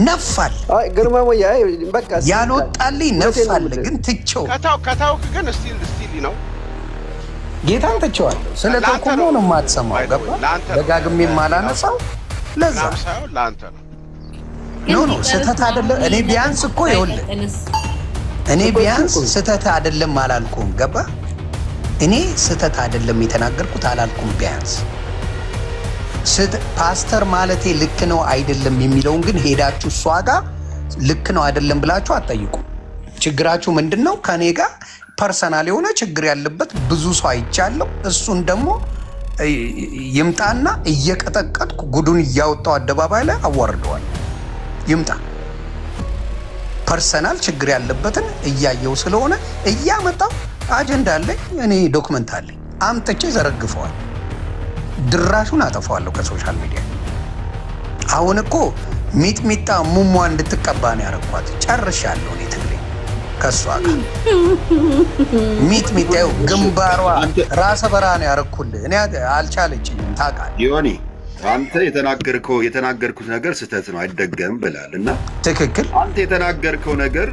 ነፋል። ግርማሞ በቃ ያልወጣልኝ ነፋል ግን ትቼው ከታውክ ግን ስቲል ነው ጌታን ትቼዋለሁ። ስለተውኩ ነው የማትሰማው። ገባ ደጋግሜ የማላነሳው ለዛ ለአንተ ነው ስህተት አይደለም። እኔ ቢያንስ እኮ ይኸውልህ ስህተት አይደለም አላልኩም። ገባ እኔ ስህተት አይደለም የተናገርኩት አላልኩም። ቢያንስ ፓስተር ማለቴ ልክ ነው አይደለም የሚለውን ግን ሄዳችሁ እሷ ጋር ልክ ነው አይደለም ብላችሁ አትጠይቁ። ችግራችሁ ምንድን ነው? ከኔ ጋር ፐርሰናል የሆነ ችግር ያለበት ብዙ ሰው አይቻለሁ። እሱን ደግሞ ይምጣና እየቀጠቀጥኩ ጉዱን እያወጣው አደባባይ ላይ አዋርደዋል። ይምጣ ፐርሰናል ችግር ያለበትን እያየው ስለሆነ እያመጣው አጀንዳ አለኝ እኔ ዶክመንት አለኝ አምጥቼ ዘረግፈዋል። ድራሹን አጠፋዋለሁ ከሶሻል ሚዲያ። አሁን እኮ ሚጥሚጣ ሙሟ እንድትቀባ ነው ያረኳት። ጨርሻለሁ። እኔ ትግሬ ከሷ ጋር ሚጥሚጣው ግንባሯ ራሰ በራ ነው ያረኩልህ። እኔ አልቻለችኝም ታውቃለህ። ዮኒ አንተ የተናገርኩት ነገር ስህተት ነው አይደገም ብላል እና ትክክል። አንተ የተናገርከው ነገር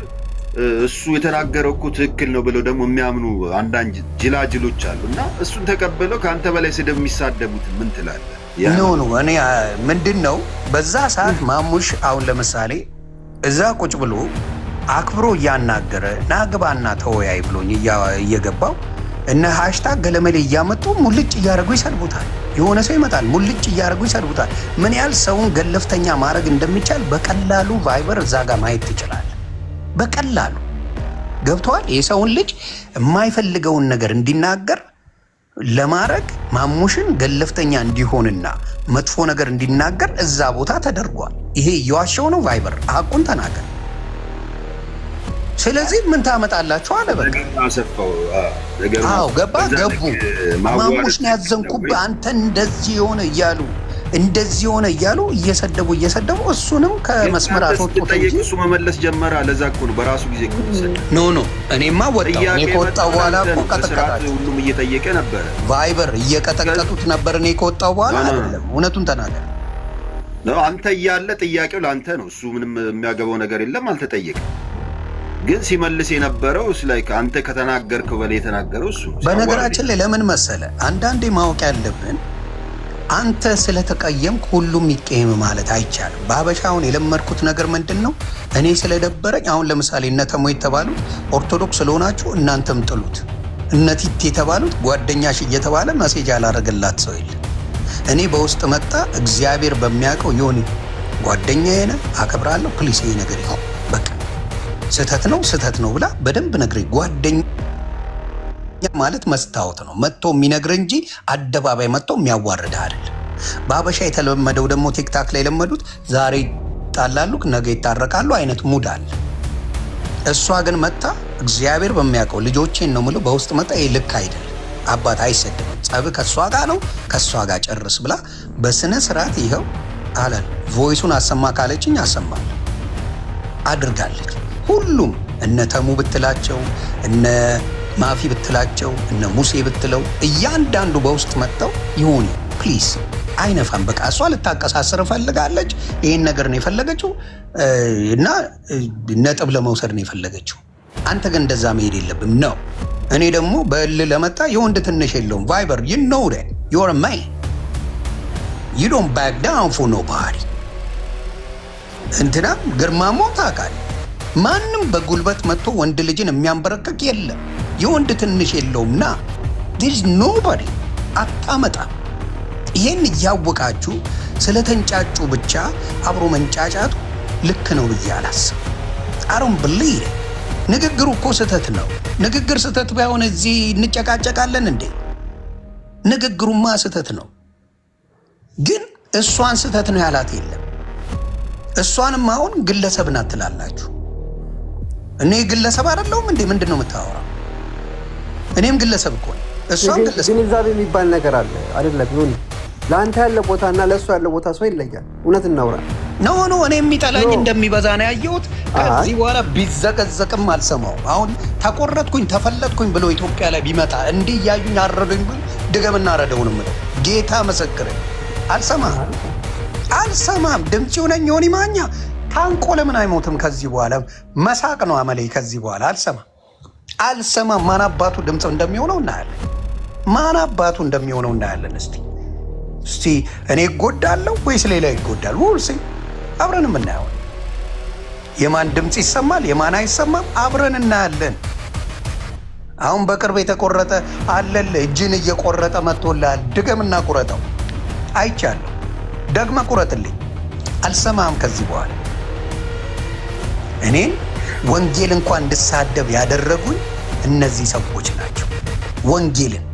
እሱ የተናገረው እኮ ትክክል ነው ብለው ደግሞ የሚያምኑ አንዳንድ ጅላጅሎች አሉ እና እሱን ተቀበለው ከአንተ በላይ ስድብ የሚሳደቡት ምን ትላለህ? ኖ እኔ ምንድን ነው በዛ ሰዓት ማሙሽ አሁን ለምሳሌ እዛ ቁጭ ብሎ አክብሮ እያናገረ ናግባና ተወያይ ብሎኝ እየገባው እነ ሃሽታግ ገለመሌ እያመጡ ሙልጭ እያደረጉ ይሰድቡታል። የሆነ ሰው ይመጣል ሙልጭ እያደረጉ ይሰድቡታል። ምን ያህል ሰውን ገለፍተኛ ማድረግ እንደሚቻል በቀላሉ ቫይበር እዛ ጋር ማየት ትችላለህ። በቀላሉ ገብቷል። የሰውን ልጅ የማይፈልገውን ነገር እንዲናገር ለማድረግ ማሙሽን ገለፍተኛ እንዲሆንና መጥፎ ነገር እንዲናገር እዛ ቦታ ተደርጓል። ይሄ እየዋሸው ነው። ቫይበር ሀቁን ተናገር። ስለዚህ ምን ታመጣላችሁ አለ። በቃ አዎ ገባ ገቡ። ማሙሽ ነው ያዘንኩብህ አንተ እንደዚህ ሆነ እያሉ እየሰደቡ እሱንም ከመስመር አስወጡት እንጂ እሱ መመለስ ጀመረ። ለዛ እኮ ነው በራሱ ጊዜ እኮ ኖ እኔማ ወጣሁ። እኔ ከወጣሁ በኋላ እኮ ቀጠቀጣችሁ። ሁሉም እየጠየቀ ነበር። ቫይበር እየቀጠቀጡት ነበር። እኔ ከወጣሁ በኋላ አይደለም። እውነቱን ተናገር ነው። አንተ እያለ ጥያቄው ለአንተ ነው። እሱ ምንም የሚያገባው ነገር የለም። አልተጠየቀም። ግን ሲመልስ የነበረው ላይክ አንተ ከተናገርከው በላይ የተናገረው እሱ። በነገራችን ላይ ለምን መሰለ አንዳንዴ ማወቅ ያለብን አንተ ስለተቀየምክ ሁሉም ይቀየም ማለት አይቻልም። በሀበሻውን የለመድኩት ነገር ምንድን ነው? እኔ ስለደበረኝ አሁን ለምሳሌ እነ ተሞ የተባሉት ኦርቶዶክስ ስለሆናችሁ እናንተም ጥሉት። እነ ቲት የተባሉት ጓደኛሽ እየተባለ መሴጅ ያላረገላት ሰው የለም። እኔ በውስጥ መጣ እግዚአብሔር በሚያውቀው ዮኒ ጓደኛዬ ነህ፣ አከብራለሁ፣ ፕሊስ ይሄ ነገር ይሁን በቃ ስህተት ነው ብላ በደንብ ነግረኝ። ጓደኛ ማለት መስታወት ነው መጥቶ የሚነግር እንጂ አደባባይ መጥቶ የሚያዋርድ አይደል። በሀበሻ የተለመደው ደግሞ ቲክታክ ላይ የለመዱት ዛሬ ይጣላሉ ነገ ይታረቃሉ አይነት ሙድ አለ። እሷ ግን መጣ እግዚአብሔር በሚያውቀው ልጆቼን ነው የምለው በውስጥ መጣ። ይሄ ልክ አይደል፣ አባት አይሰድም፣ ጸብ ከእሷ ጋር ነው ከእሷ ጋር ጨርስ ብላ በስነ ስርዓት ይኸው አላል ቮይሱን አሰማ ካለችኝ አሰማለሁ አድርጋለች። ሁሉም እነ ተሙ ብትላቸው እነ ማፊ ብትላቸው እነ ሙሴ ብትለው እያንዳንዱ በውስጥ መጥተው ይሁን ፕሊዝ አይነፋም። በቃ እሷ ልታቀሳስር ፈልጋለች። ይህን ነገር ነው የፈለገችው እና ነጥብ ለመውሰድ ነው የፈለገችው። አንተ ግን እንደዛ መሄድ የለብም ነው። እኔ ደግሞ በእል ለመጣ የወንድ ትንሽ የለውም። ቫይበር you know that you're a man you don't back down for nobody። እንትና ግርማሞ ታውቃለህ፣ ማንም በጉልበት መጥቶ ወንድ ልጅን የሚያንበረከክ የለም። የወንድ ትንሽ የለውምና there's nobody አታመጣም። ይሄን እያወቃችሁ ስለተንጫጩ ብቻ አብሮ መንጫጫቱ ልክ ነው ብዬ አላስብም። I don't believe it። ንግግሩ እኮ ስህተት ነው። ንግግር ስህተት ባይሆን እዚህ እንጨቃጨቃለን እንዴ? ንግግሩማ ስህተት ነው። ግን እሷን ስህተት ነው ያላት የለም። እሷንም አሁን ግለሰብ ናት ትላላችሁ። እኔ ግለሰብ አይደለሁም እንዴ? ምንድን ነው የምታወራው? እኔም ግለሰብ እኮ ነኝ። እሷም ግለሰብ። ግንዛቤ የሚባል ነገር አለ አይደለም? ይሁን ለአንተ ያለ ቦታና ለእሷ ያለ ቦታ ሰው ይለያል። እውነት እናውራ። ኖ እኔ የሚጠላኝ እንደሚበዛ ነው ያየሁት። ከዚህ በኋላ ቢዘቀዘቅም አልሰማውም። አሁን ተቆረጥኩኝ ተፈለጥኩኝ ብሎ ኢትዮጵያ ላይ ቢመጣ እንዲህ እያዩኝ አረዱኝ ብሎ ድገምና ረደው ነው የምለው። ጌታ መሰክረኝ አልሰማም። ድምፂው ነኝ ዮኒ ማኛ ታንቆ ለምን አይሞትም? ከዚህ በኋላ መሳቅ ነው አመሌ። ከዚህ በኋላ አልሰማም። ማን አባቱ ድምፅ እንደሚሆነው እናያለን። እስቲ እኔ እጎዳለሁ ወይስ ሌላ ይጎዳል? ውልሲ አብረን የምናየው የማን ድምፅ ይሰማል የማን አይሰማም አብረን እናያለን። አሁን በቅርብ የተቆረጠ አለለ እጅን እየቆረጠ መጥቶልሃል። ድገምና ቁረጠው። አይቻለሁ። ደግመ ቁረጥልኝ። አልሰማም። ከዚህ በኋላ እኔን ወንጌል እንኳን እንድሳደብ ያደረጉኝ እነዚህ ሰዎች ናቸው። ወንጌልን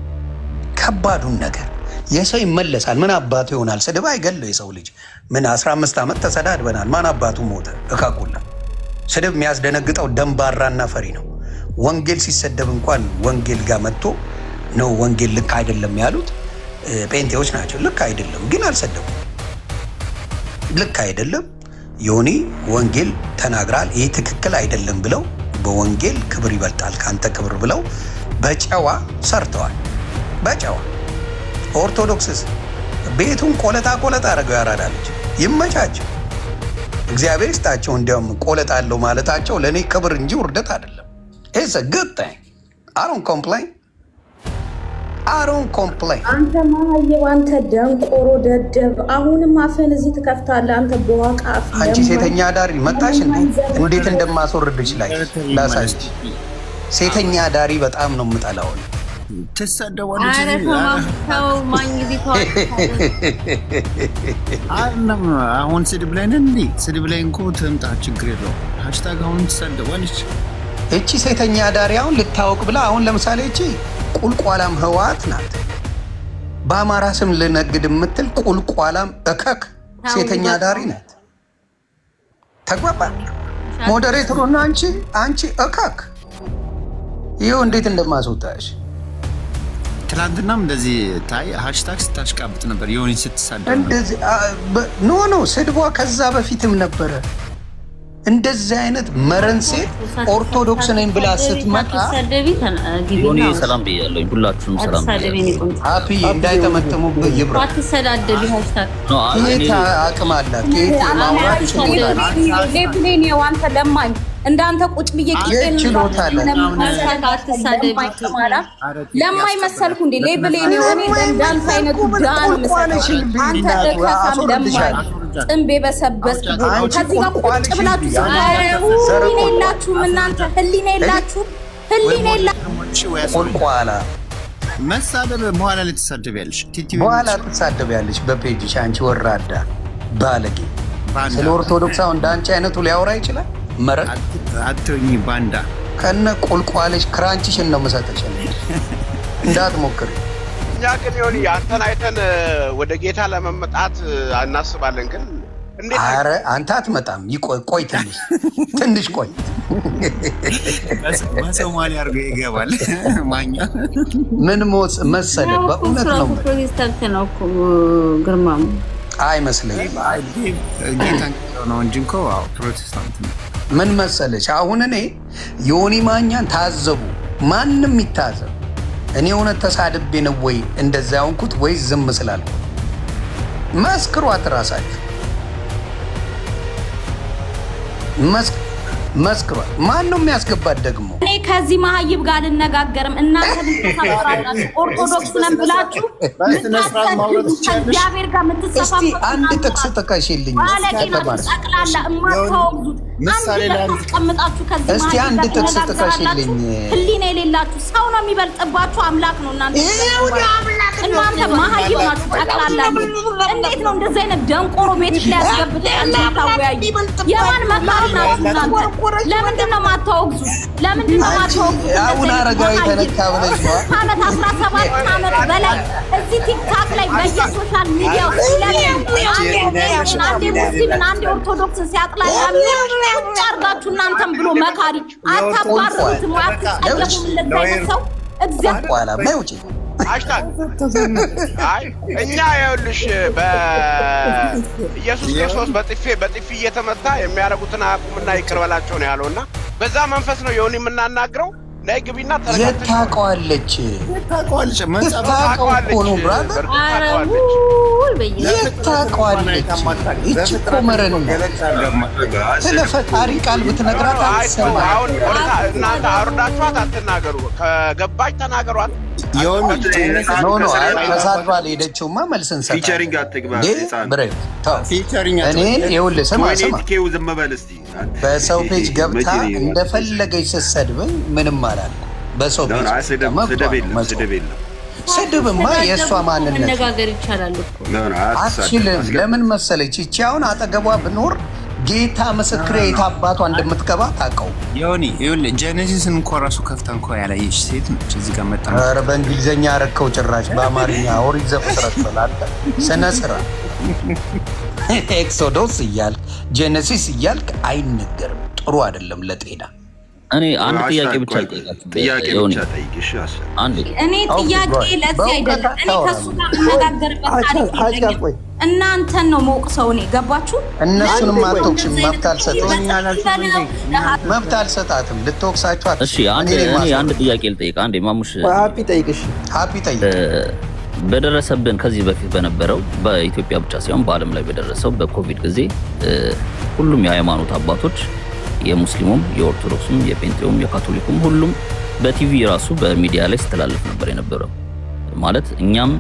ከባዱን ነገር የሰው ይመለሳል። ምን አባቱ ይሆናል? ስድብ አይገለው የሰው ልጅ። ምን 15 ዓመት ተሰዳድበናል። ማን አባቱ ሞተ? እካኩላ ስድብ የሚያስደነግጠው ደንባራና ፈሪ ነው። ወንጌል ሲሰደብ እንኳን ወንጌል ጋር መጥቶ ነው ወንጌል ልክ አይደለም ያሉት ጴንጤዎች ናቸው። ልክ አይደለም ግን አልሰደቡም። ልክ አይደለም ዮኒ ወንጌል ተናግራል፣ ይህ ትክክል አይደለም ብለው በወንጌል ክብር ይበልጣል ካንተ ክብር ብለው በጨዋ ሰርተዋል። በጨዋ ኦርቶዶክስስ ቤቱን ቆለጣ አደረገው ያራዳለች። ይመቻቸው፣ እግዚአብሔር ይስጣቸው። እንዲያውም ቆለጣ አለው ማለታቸው ለእኔ ክብር እንጂ ውርደት አይደለም። It's a good thing. I don't complain. አንተ ማየው፣ አንተ ደንቆሮ ደደብ፣ አሁንም አፍህን እዚህ ትከፍታለህ። አንተ በዋቃ አፍ አንቺ ሴተኛ ዳሪ መጣሽ እንዴት እንደማስወርድሽ ላይ ላሳይ። ሴተኛ ዳሪ በጣም ነው የምጠላው። ትሰደዋለች። አሁን ስድብ ላይ ነን እንዴ? ስድብ ላይ እንኳ ትምጣ፣ ችግር የለውም። ሃሽታግ አሁን ትሰደዋለች። እቺ ሴተኛ ዳሪ አሁን ልታወቅ ብላ አሁን ለምሳሌ እቺ ቁልቋላም ህወሓት ናት። በአማራ ስም ልነግድ የምትል ቁልቋላም እከክ ሴተኛ ዳሪ ናት። ተግባባ ሞዴሬተሩና አንቺ እከክ ይኸው እንዴት እንደማስወጣሽ። ትላንትናም እንደዚህ ታይ ሃሽታግ ስታሽቃብጥ ነበር። ዮኒ ስትሳደብ እንደዚህ ኖ ስድቧ ከዛ በፊትም ነበረ። እንደዚህ አይነት መረን ሴት ኦርቶዶክስ ነኝ ብላ ስትመጣ ዮኒ ሰላም ብያለሁ። ሁላችሁም ሰላም ብያለሁ። አፒ እንዳይተመተሙብህ ይብራ። አትሰዳደቢ። ሃሽታግ ከየት አቅም አላት? ከየት ማውራት ይችላል? ሌብሌን አንተ ለማኝ እንዳንተ ቁጭ ብዬ ቂጤን ለማይ መሰልኩ እንዴ? ሌብሌን እኔ እንዳንተ አይነቱ ዳን መሰልኩ። አንተ እከካም ለማይ ጥንቤ በሰበስ ከዚህ ጋር ቁጭ ብላችሁ ህሊና የላችሁም እናንተ። ህሊና የላችሁም። ቁልቋላ መሳደብ በኋላ ላይ ትሳደቢያለሽ። በኋላ ትሳደቢያለሽ በፔጅሽ። አንቺ ወራዳ ባለጌ። ስለ ኦርቶዶክስ አሁን እንዳንቺ አይነቱ ሊያወራ ይችላል? መረቅ አትሁኝ ባንዳ። ከነ ቁልቋለሽ ክራንችሽን ነው መሰጠሽ። እንዳትሞክሪ። እኛ ግን ዮኒ አንተን አይተን ወደ ጌታ ለመምጣት እናስባለን። ግን እንዴት? ኧረ አንተ አትመጣም። ቆይ ትንሽ ቆይ። በሶማሌ አድርጎ ይገባል ማኛ። ምን መሰለ በእውነት ነው ፕሮቴስታንት ነው እኮ ግርማሙ አይመስለኝም። ጌታን ነው እንጂ እኮ ፕሮቴስታንት ነው። ምን መሰለች አሁን እኔ ዮኒ ማኛን ታዘቡ፣ ማንም ይታዘብ። እኔ እውነት ተሳድቤ ነው ወይ እንደዛ ያውንኩት ወይ ዝም ስላልኩ? መስክሯት ራሳችሁ መስክሯት። ማን ነው የሚያስገባት ደግሞ? እኔ ከዚህ መሀይብ ጋር ልነጋገርም። እናንተ ምትሳፈራላችሁ ኦርቶዶክስ ነን ብላችሁ ከእግዚአብሔር ጋር የምትሰፋፉ አንድ ጥቅስ ጥቀሽልኝ። ጠቅላላ እማታወግዙት አስቀምጣችሁ ከዚህ እስቲ አንድ ጥቅስ ጥቀሽልኝ። ህሊና የሌላችሁ ሰው ነው የሚበልጥባችሁ፣ አምላክ ነው እናንተ መሀይብ ናችሁ ጠቅላላ። እንዴት ነው እንደዚህ አይነት ደንቆሮ ቤትሽ ላይ ያስገብታችሁ ታወያዩ? የማን መካሪ ናችሁ እናንተ? ለምንድን ነው የማታወግዙት? ለምንድን ነው የማታወግዙት? አሁን አረጋዊ ተነካ ብለሽ ነው 17 ዓመት በላይ እዚህ ቲክታክ ላይ በየሶሻል ሚዲያው አንዴ ሙስሊምን አንዴ ኦርቶዶክስን ሲያጥላላ ቁጭ አድርጋችሁ እናንተም ብሎ መካሪ አታባርሩትም ወይ አትጸየፉም? እንደዚህ አይነት ሰው እግዚአብሔር ሃሽታግ እኛ ይኸውልሽ በኢየሱስ ክርስቶስ በጥፊ እየተመታ የሚያደርጉትን አያውቁምና ይቅር በላቸው ነው ያለውና በዛ መንፈስ ነው ዮኒ የምናናግረው። ነይ ግቢና ተረጋግተሽ ታውቀዋለች ነው ብራዘር ታውቀዋለች። ይህች እኮ መረን ስለ ፈጣሪ ቃል ብትነግራት አትሰማ። አሁን እናንተ አውርዳችኋት አትናገሩ፣ ከገባች ተናገሯት። ተሳድባ ሄደችውማ መልስ እንሰጣለን። ፊቸሪንግ አትግባ እኔን ይኸውልህ ስማ በሰው ፔጅ ገብታ እንደፈለገች ስትሰድበኝ ምንም አላልኩም። በሰው ፔጅ ስድብማ የእሷ ማንነት መነጋገር ይቻላል እኮ አትችልም። ለምን መሰለች ይቺ አሁን አጠገቧ ብኖር ጌታ ምስክሬ የታባቷ እንደምትገባ ታውቀው። ዮኒ ይኸውልህ ጄኔሲስን እኮ ራሱ ከፍታ እንኳ ያላየች ሴት ነች። እዚህ ጋር መጣ። ኧረ በእንግሊዝኛ አረከው ጭራሽ በአማርኛ ኦሪት ዘፍጥረት ስላለ ስነ ስርዓት ኤክሶዶስ እያልክ ጄኔሲስ እያልክ አይነገርም። ጥሩ አይደለም ለጤና። እኔ አንድ ጥያቄ ብቻ ልጠይቃችሁ። እኔ ጥያቄ ለዚህ አይደለም። እኔ ከሱ ጋር የምነጋገርበት ታሪክ የለኝም። እናንተን ነው መውቅሰው እኔ ገባችሁ? እነሱንም አትወቅሽም። መብት አልሰጣትም ልትወቅሳችሁ። እሺ አንድ ጥያቄ ልጠይቅ። አንዴ ማሙሽ ሃፒ ጠይቅሽ። ሃፒ ጠይቅ። በደረሰብን ከዚህ በፊት በነበረው በኢትዮጵያ ብቻ ሳይሆን በዓለም ላይ በደረሰው በኮቪድ ጊዜ ሁሉም የሃይማኖት አባቶች የሙስሊሙም፣ የኦርቶዶክሱም፣ የጴንጤውም፣ የካቶሊኩም ሁሉም በቲቪ ራሱ በሚዲያ ላይ ስተላለፍ ነበር የነበረው። ማለት እኛም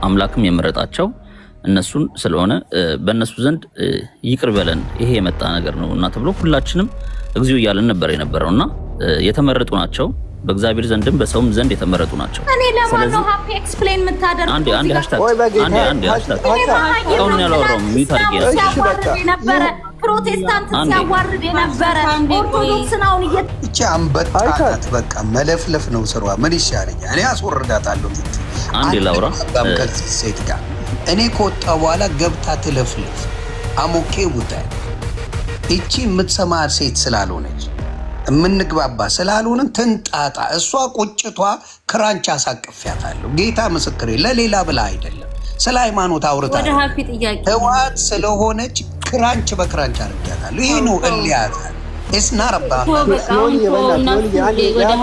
አምላክም የመረጣቸው እነሱን ስለሆነ በእነሱ ዘንድ ይቅር በለን ይሄ የመጣ ነገር ነው እና ተብሎ ሁላችንም እግዚኦ እያለን ነበር የነበረውና የተመረጡ ናቸው በእግዚአብሔር ዘንድም በሰውም ዘንድ የተመረጡ ናቸው። እኔ ለማን ነው ሃፒ ኤክስፕሌን የምታደርጉት? አንዴ ሃሽታግ አሁን ያላወራው ሚት አድርጌ ነበር። ፕሮቴስታንት ሲያዋርድ የነበረ ኦርቶዶክስን አሁን እቺ አንበጣት በቃ መለፍለፍ ነው ስሯ። ምን ይሻለኛል? እኔ አስወርዳታለሁ። አንዴ ላውራ ሴት ጋር እኔ ከወጣ በኋላ ገብታ ትለፍልፍ አሞኬ ውጣ። እቺ የምትሰማ ሴት ስላልሆነች የምንግባባ ስላልሆነን ትንጣጣ። እሷ ቁጭቷ ክራንች አሳቅፊያታለሁ። ጌታ ምስክሬ ለሌላ ብላ አይደለም፣ ስለ ሃይማኖት አውርታ ህዋት ስለሆነች ክራንች በክራንች አድርጊያታለሁ። ይሄ ነው እልያታል። እስና ረባ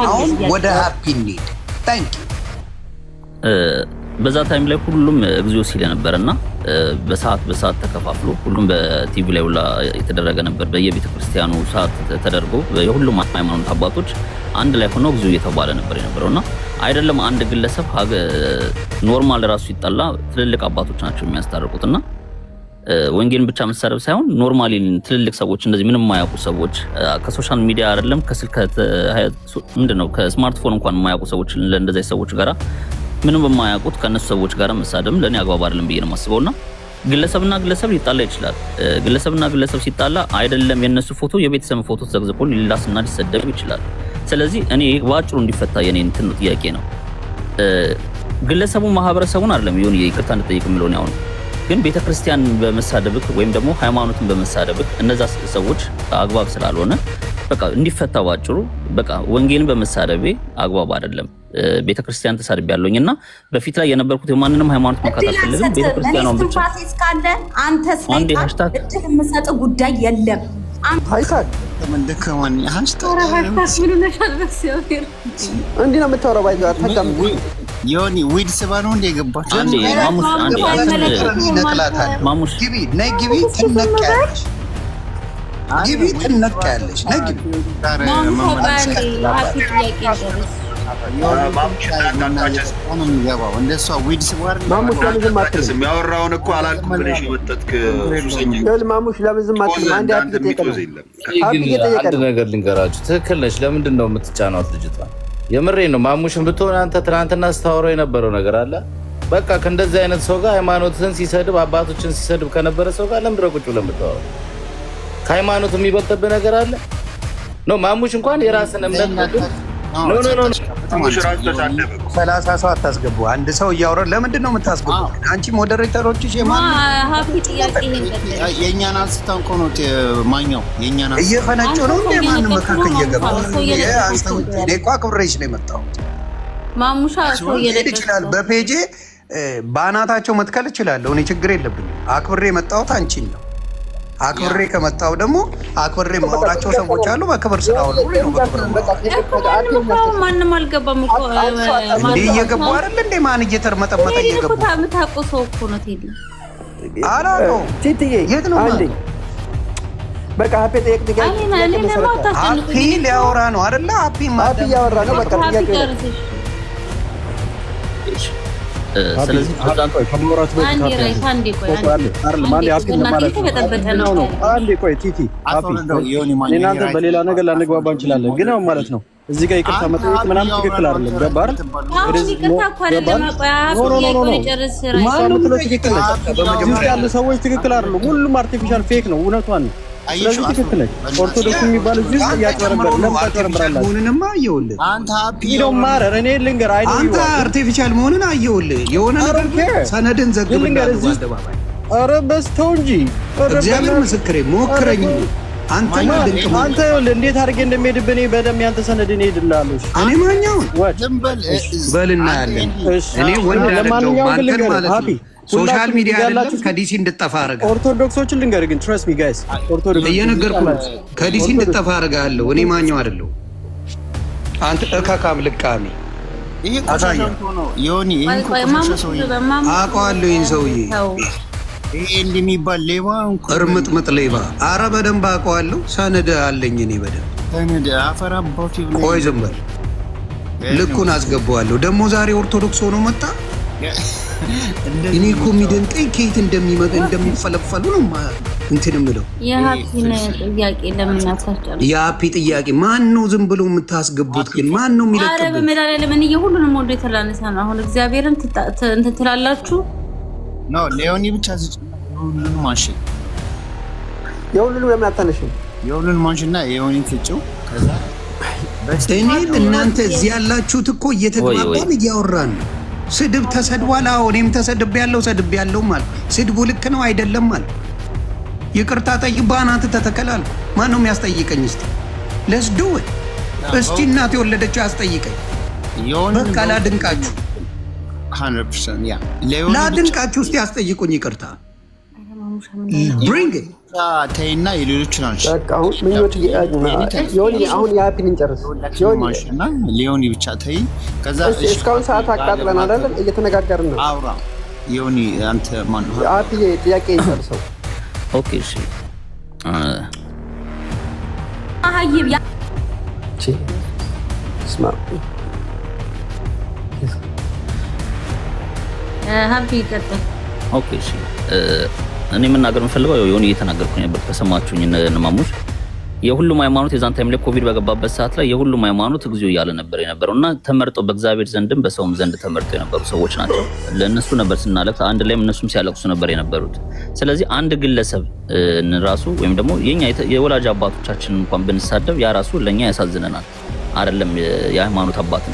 አሁን ወደ ሃፒ እንሂድ። ታንክ በዛ ታይም ላይ ሁሉም እግዚኦ ሲል ነበርና በሰዓት ተከፋፍሎ ሁሉም በቲቪ ላይ ሁላ የተደረገ ነበር። በየቤተ ክርስቲያኑ ሰዓት ተደርጎ የሁሉም ሃይማኖት አባቶች አንድ ላይ ሆነው እግዚኦ እየተባለ ነበር የነበረውና አይደለም አንድ ግለሰብ ኖርማል ራሱ ይጣላ ትልልቅ አባቶች ናቸው የሚያስታርቁትና ወንጌልን ብቻ መሳደብ ሳይሆን ኖርማሊ ትልልቅ ሰዎች እንደዚህ ምንም የማያውቁ ሰዎች ከሶሻል ሚዲያ አይደለም ከስልክ ምንድነው ከስማርትፎን እንኳን የማያውቁ ሰዎች ለእንደዚህ ሰዎች ጋራ ምንም በማያውቁት ከነሱ ሰዎች ጋር መሳደም ለኔ አግባብ አይደለም ብዬ ነው የማስበውና ግለሰብና ግለሰብ ሊጣላ ይችላል። ግለሰብና ግለሰብ ሲጣላ አይደለም የነሱ ፎቶ የቤተሰብ ፎቶ ተዘግዝቆ ሊላስና ሊሰደብ ይችላል። ስለዚህ እኔ ባጭሩ እንዲፈታ የኔ እንትን ጥያቄ ነው። ግለሰቡ ማህበረሰቡን አይደለም ይሁን ይቅርታ እንድጠይቅ የሚለው ነው። ግን ቤተክርስቲያን በመሳደብክ ወይም ደግሞ ሃይማኖትን በመሳደብክ እነዛ ሰዎች አግባብ ስላልሆነ በቃ እንዲፈታ ባጭሩ በቃ ወንጌልን በመሳደቤ አግባብ አይደለም። ቤተክርስቲያን ተሳድብ ያለውኝና በፊት ላይ የነበርኩት የማንንም ሃይማኖት መካተል ፈልግም ቤተክርስቲያኗን ብቻ ካለ አንተ ስለይታ እድል የምሰጥ ጉዳይ የለም። ሃይታግ ተመንደከማን ሃሽታግ ምን ነሻል በሲያፊር እንዴ ነው የምታወራው? ባይዛ አታዳም ዮኒ ዊድ ሰባኑ እንደ ገባችሁ አንዴ ማሙሽ ግቢ ነይ ግቢ ትነቀያለሽ ግቢ ትነቀያለሽ ነይ ግቢ የሚያወራውን እኮ አላልኩም ብለሽ የወጠትክ ማሙሽ ለምን ዝም አትልም? አንድ ነገር ልንገራችሁ። ትክክል ነች። ለምንድን ነው የምትጫናት ልጅቷ? የምሬ ነው። ማሙሽን ብትሆን አንተ ትናንትና ስታወራው የነበረው ነገር አለ። በቃ ከእንደዚህ አይነት ሰው ጋር ሃይማኖትን ሲሰድብ አባቶችን ሲሰድብ ከነበረ ሰው ጋር ለምንድን ነው ቁጭ ብለህ የምታወራው? ከሃይማኖት የሚበልጥብህ ነገር አለ ነው? ማሙሽ እንኳን የራስን እምነት ነው ማሙሽ ራሱ ተሳደበ። 30 ሰው አታስገቡ። አንድ ሰው እያወራ ለምንድን ነው የምታስገቡ? አንቺ ሞዴሬተሮችሽ ሃፒ ጥያቄ የኛን አንስተን እኮ ነው ማኛው የኛን እየፈነጩ ነው እንደ ማን መካከል እየገባ እኔ እኮ አክብሬሽ ነው የመጣሁት። ማሙሻ ሰው ይችላል በፔጄ ባናታቸው መትከል እችላለሁ። እኔ ችግር የለብኝም። አክብሬ የመጣሁት አንቺን ነው። አክብሬ ከመጣው ደግሞ አክብሬ ማውራቸው ሰዎች አሉ። በክብር ስራውን ማንንም አልገባም እኮ እንዴ እየገቡ አይደል እንዴ? ማን እየተርመጠመጠ እየገቡ ታምታቆ ሰው እኮ ነው ቴዲ አላቆ ቲቲዬ የት ነው አንዴ በቃ ሃፒ ጠይቅ ጥያቄ ሃፒ ሊያወራ ነው አይደለ? ሃፒ ያወራ ነው በቃ ጥያቄ ስለዚህ እናንተ በሌላ ነገር ላንግባባ እንችላለን፣ ግን አሁን ማለት ነው እዚህ ጋር ይቅርታ መጠየቅ ምናምን ትክክል አይደለም። ገባህ? ያሉ ሰዎች ትክክል አይደሉም። ሁሉም አርቲፊሻል ፌክ ነው። እውነቷን ነው። ስለዚህ ትክክል ነች። ኦርቶዶክስ የሚባል እዚህ ውስጥ እያጭበረበረ ለምን ታጭበረብራላችሁ? መሆንንማ አየሁልህ። አንተ ሃፒ ነው ማረር እኔ ልንገር አይደል? አንተ አርቲፊሻል መሆንን አየሁልህ። የሆነ ነገር ሰነድን ዘግብልህ። ኧረ በስተው እንጂ እግዚአብሔር ምስክሬ ሞክረኝ። አንተ እንዴት አድርጌ እንደሚሄድብህ እኔ በደም ያንተ ሰነድ እኔ እሄድልሃለሁ። እኔ ማኛውን በልና ያለን እኔ ወንድ ያለው ማንተን ማለት ነው። ሶሻል ሚዲያ አይደለም ከዲሲ እንድጠፋ አረጋ። ኦርቶዶክሶችን ልንገርህ ግን ትረስት ሚ ጋይስ ኦርቶዶክስ እየነገርኩህ ከዲሲ እንድጠፋ አረጋለሁ። እኔ ማኛው አይደለሁ። አንተ እካካም ልቃሚ ይሄ ቆሻሻ ነው ዮኒ። ይሄን ቆሻሻ ሰውዬ አውቀዋለሁ። ይሄን ሰውዬ ይሄ እንደሚባል ሌባ እርምጥምጥ ሌባ። አረ በደንብ አውቀዋለሁ። ሰነድ አለኝ እኔ በደንብ ሰነድ አፈራባችሁ ይብለ። ቆይ ዝም በል ልኩን አስገባዋለሁ። ደግሞ ዛሬ ኦርቶዶክስ ሆኖ መጣ። እኔ እኮ የሚደንቀኝ ከየት እንደሚመጣ እንደሚፈለፈሉ ነው እንትን የምለው። የሀፒን ጥያቄ ለምን አታስጨርም? የሀፒ ጥያቄ ማን ነው ዝም ብሎ የምታስገቡት? ግን ማን ነው የሚለጥብህ? አረ በመዳለ ለምን ሁሉንም ወደ ተላነሳ ነው። አሁን እግዚአብሔርን እንትን ትላላችሁ ነው። ሌዮኒ ብቻ ሁሉንም ማንሽ የሁሉንም ለምን አታነሽም? የሁሉንም ማንሽና የዮኒ ፍጭው ከዛ እኔ እናንተ እዚህ ያላችሁት እኮ እየተግባባን እያወራን ነው። ስድብ ተሰድቧል። አዎ እኔም ተሰድቤያለሁ፣ ሰድቤያለሁ ማለት ስድቡ ልክ ነው አይደለም ማለት ይቅርታ ጠይቅ። ባናት ተተከላል። ማን ነው የሚያስጠይቀኝ? እስቲ ለስዱ እስቲ እናት የወለደችው ያስጠይቀኝ። በቃ ላድንቃችሁ 100% ያ ላድንቃችሁ። እስቲ ያስጠይቁኝ ይቅርታ ብሪንግ ተይና የሌሎች ናቸው። በቃ ዮኒ አሁን የሀፒን እንጨርስ። ማሽና ሊዮኒ ብቻ ተይ። ከዛ እስካሁን ሰዓት አቃጥለን አይደለም እየተነጋገርን ነው። አውራ ዮኒ አንተ ማን ነው? ሀፒ ጥያቄ ይጨርሰው። ኦኬ እሺ አሃይብ ያ ስማ ሀፒ ይቀጥል። ኦኬ እሺ እኔ መናገር የምፈልገው ዮኒ እየተናገርኩኝ ነበር ከሰማችሁኝ እነማሙሽ የሁሉም ሃይማኖት የዛን ታይም ላይ ኮቪድ በገባበት ሰዓት ላይ የሁሉም ሃይማኖት እግዚኦ እያለ ነበር የነበረውና ተመርጠው በእግዚአብሔር ዘንድም በሰውም ዘንድ ተመርጠው የነበሩ ሰዎች ናቸው። ለእነሱ ነበር ስናለቅስ አንድ ላይም እነሱም ሲያለቅሱ ነበር የነበሩት። ስለዚህ አንድ ግለሰብ ራሱ ወይም ደግሞ የኛ የወላጅ አባቶቻችን እንኳን ብንሳደብ ያ ራሱ ለኛ ያሳዝነናል። አይደለም የሃይማኖት አባት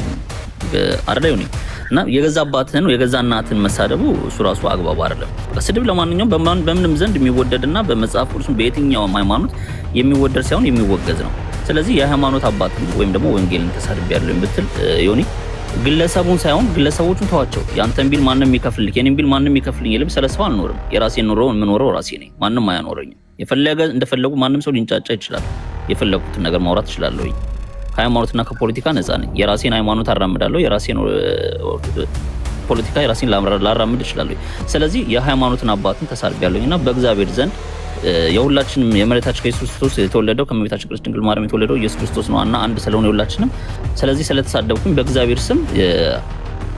አይደለም ዮኒ እና የገዛ አባትህን የገዛ እናትህን መሳደቡ እሱ ራሱ አግባብ አይደለም። ስድብ ለማንኛውም በምንም ዘንድ የሚወደድና በመጽሐፍ ቅዱስም በየትኛውም ሃይማኖት የሚወደድ ሳይሆን የሚወገዝ ነው። ስለዚህ የሃይማኖት አባት ወይም ደግሞ ወንጌልን ተሳድቤያለሁ ብትል ዮኒ ግለሰቡን ሳይሆን ግለሰቦቹን ተዋቸው። ያንተን ቢል ማንንም የሚከፍልልኝ የኔን ቢል ማንንም የሚከፍልልኝ የለም። ስለሰው አልኖርም። የራሴን ኑሮ የምኖረው ራሴ ነኝ። ማንንም አያኖረኝም። የፈለገ እንደፈለጉ ማንም ሰው ሊንጫጫ ይችላል። የፈለጉትን ነገር ማውራት ይችላል። ከሃይማኖትና ከፖለቲካ ነፃ ነኝ። የራሴን ሃይማኖት አራምዳለሁ። የራሴን ፖለቲካ የራሴን ላራምድ እችላለሁ። ስለዚህ የሃይማኖትን አባትን ተሳድቤያለሁና በእግዚአብሔር ዘንድ የሁላችንም የመሬታችን ከኢየሱስ ክርስቶስ የተወለደው ከመቤታችን ቅድስት ድንግል ማርያም የተወለደው ኢየሱስ ክርስቶስ ነውና አንድ ስለሆነ የሁላችንም። ስለዚህ ስለተሳደብኩኝ በእግዚአብሔር ስም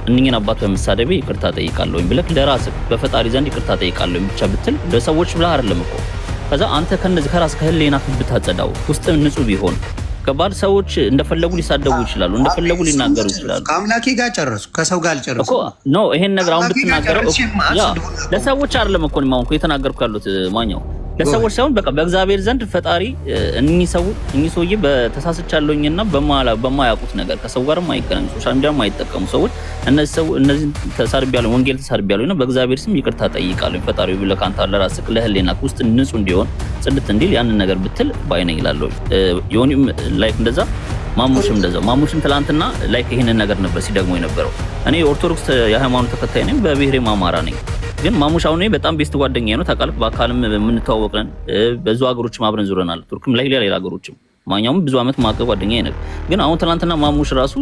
እነኝን አባት በመሳደቤ ይቅርታ ጠይቃለሁኝ ብለህ ለራስህ በፈጣሪ ዘንድ ይቅርታ ጠይቃለሁኝ ብቻ ብትል ለሰዎች ብለህ አይደለም እኮ። ከዛ አንተ ከነዚህ ከራስህ ከህሊና ብታጸዳው ውስጥ ንጹህ ቢሆን ከባድ ሰዎች እንደፈለጉ ሊሳደቡ ይችላሉ፣ እንደፈለጉ ሊናገሩ ይችላሉ። ከአምላኬ ጋር ጨረሱ፣ ከሰው ጋር አልጨረሱ እኮ ነው። ይሄን ነገር አሁን ብትናገረው ያ ለሰዎች አይደለም እኮ ነው የተናገርኩ ያሉት ማኛው ለሰዎች ሳይሆን በቃ በእግዚአብሔር ዘንድ ፈጣሪ እኚህ ሰውዬ በተሳስቻለሁኝና በማያውቁት ነገር ከሰው ጋር የማይገናኙ ሶሻል ሚዲያ የማይጠቀሙ ሰዎች እነዚህ ተሳድቤያለሁ፣ ወንጌል ተሳድቤያለሁና በእግዚአብሔር ስም ይቅርታ ጠይቃለሁ ፈጣሪ ብለህ ካንተ ለራስህ ለህሊና ውስጥ ንጹህ እንዲሆን ጽድት እንዲል ያንን ነገር ብትል ባይነኝ ይላል። ዮኒም ላይክ እንደዛ ማሙሽም እንደዛ ማሙሽም ትላንትና ላይክ ይሄንን ነገር ነበር ሲደግሞ የነበረው። እኔ ኦርቶዶክስ የሃይማኖት ተከታይ ነኝ፣ በብሔሬም አማራ ነኝ። ግን ማሙሽ አሁን በጣም ቤስት ጓደኛዬ ነው። ታውቃለህ፣ በአካልም የምንተዋወቅ ነን። ብዙ ሀገሮችም አብረን ዙረናል፣ ቱርክም ላይ ሌላ ሀገሮችም ማኛውም ብዙ አመት ማቀብ ጓደኛዬ ነው። ግን አሁን ትናንትና ማሙሽ ራሱ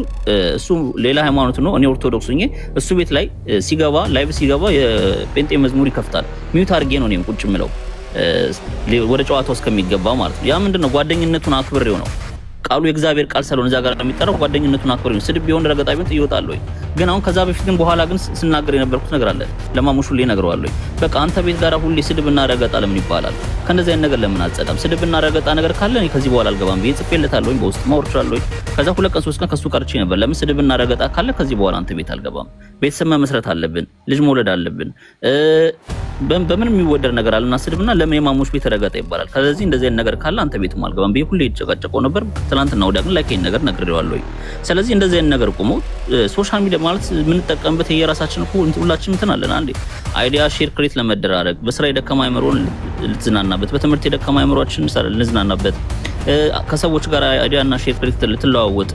እሱ ሌላ ሃይማኖት ነው፣ እኔ ኦርቶዶክስ ነኝ። እሱ ቤት ላይ ሲገባ ላይቭ ሲገባ የጴንጤ መዝሙር ይከፍታል። ሚዩት አድርጌ ነው እኔም ቁጭ የምለው ወደ ጨዋታው እስከሚገባ ማለት ነው። ያ ምንድነው ጓደኝነቱን አክብሬው ነው። ቃሉ የእግዚአብሔር ቃል ስለሆነ እዛ ጋር የሚጠራው ጓደኝነቱን አክብሬው ነው። ስድብ ቢሆን ረገጣ ቢሆን ይወጣል ወይ ግን አሁን ከዛ በፊት ግን በኋላ ግን ስናገር የነበርኩት ነገር አለ። ለማሙሽ ሁሌ እነግረዋለሁ። በቃ አንተ ቤት ጋር ሁሌ ስድብና ረገጣ ለምን ይባላል? ከነዚህ አይነት ነገር ለምን አትጸዳም? ስድብና ረገጣ ነገር ካለ እኔ ከዚህ በኋላ አልገባም ብዬ ጽፌለታለሁ። በውስጥ ማውርቻለሁ። ከዛ 2 ቀን 3 ቀን ከሱ ቀርቼ ነበር። ለምን ስድብና ረገጣ ካለ ከዚህ በኋላ አንተ ቤት አልገባም። ቤተሰብ መመስረት አለብን፣ ልጅ መውለድ አለብን። በምን የሚወደድ ነገር አልናስድብና ለምን የማሙሽ ቤት ረገጠ ይባላል። ስለዚህ እንደዚህ አይነት ነገር ካለ አንተ ቤትም አልገባም ብዬ ሁሌ ይጨቃጨቀው ነበር። ትናንትና ወዲያ ግን ላይክ ነገር ነግሬዋለሁ። ስለዚህ እንደዚህ አይነት ነገር ቆሞ ሶሻል ሚዲያ ማለት የምንጠቀምበት የራሳችን እኮ ሁላችንም እንትን አለን። አንዴ አይዲያ ሼር ክሬት ለመደራረግ በስራ የደከማ አይምሮን ልትዝናናበት፣ በትምህርት የደከማ አይምሮአችን ልንዝናናበት፣ ከሰዎች ጋር አይዲያና ሼር ክሬት ልትለዋወጥ፣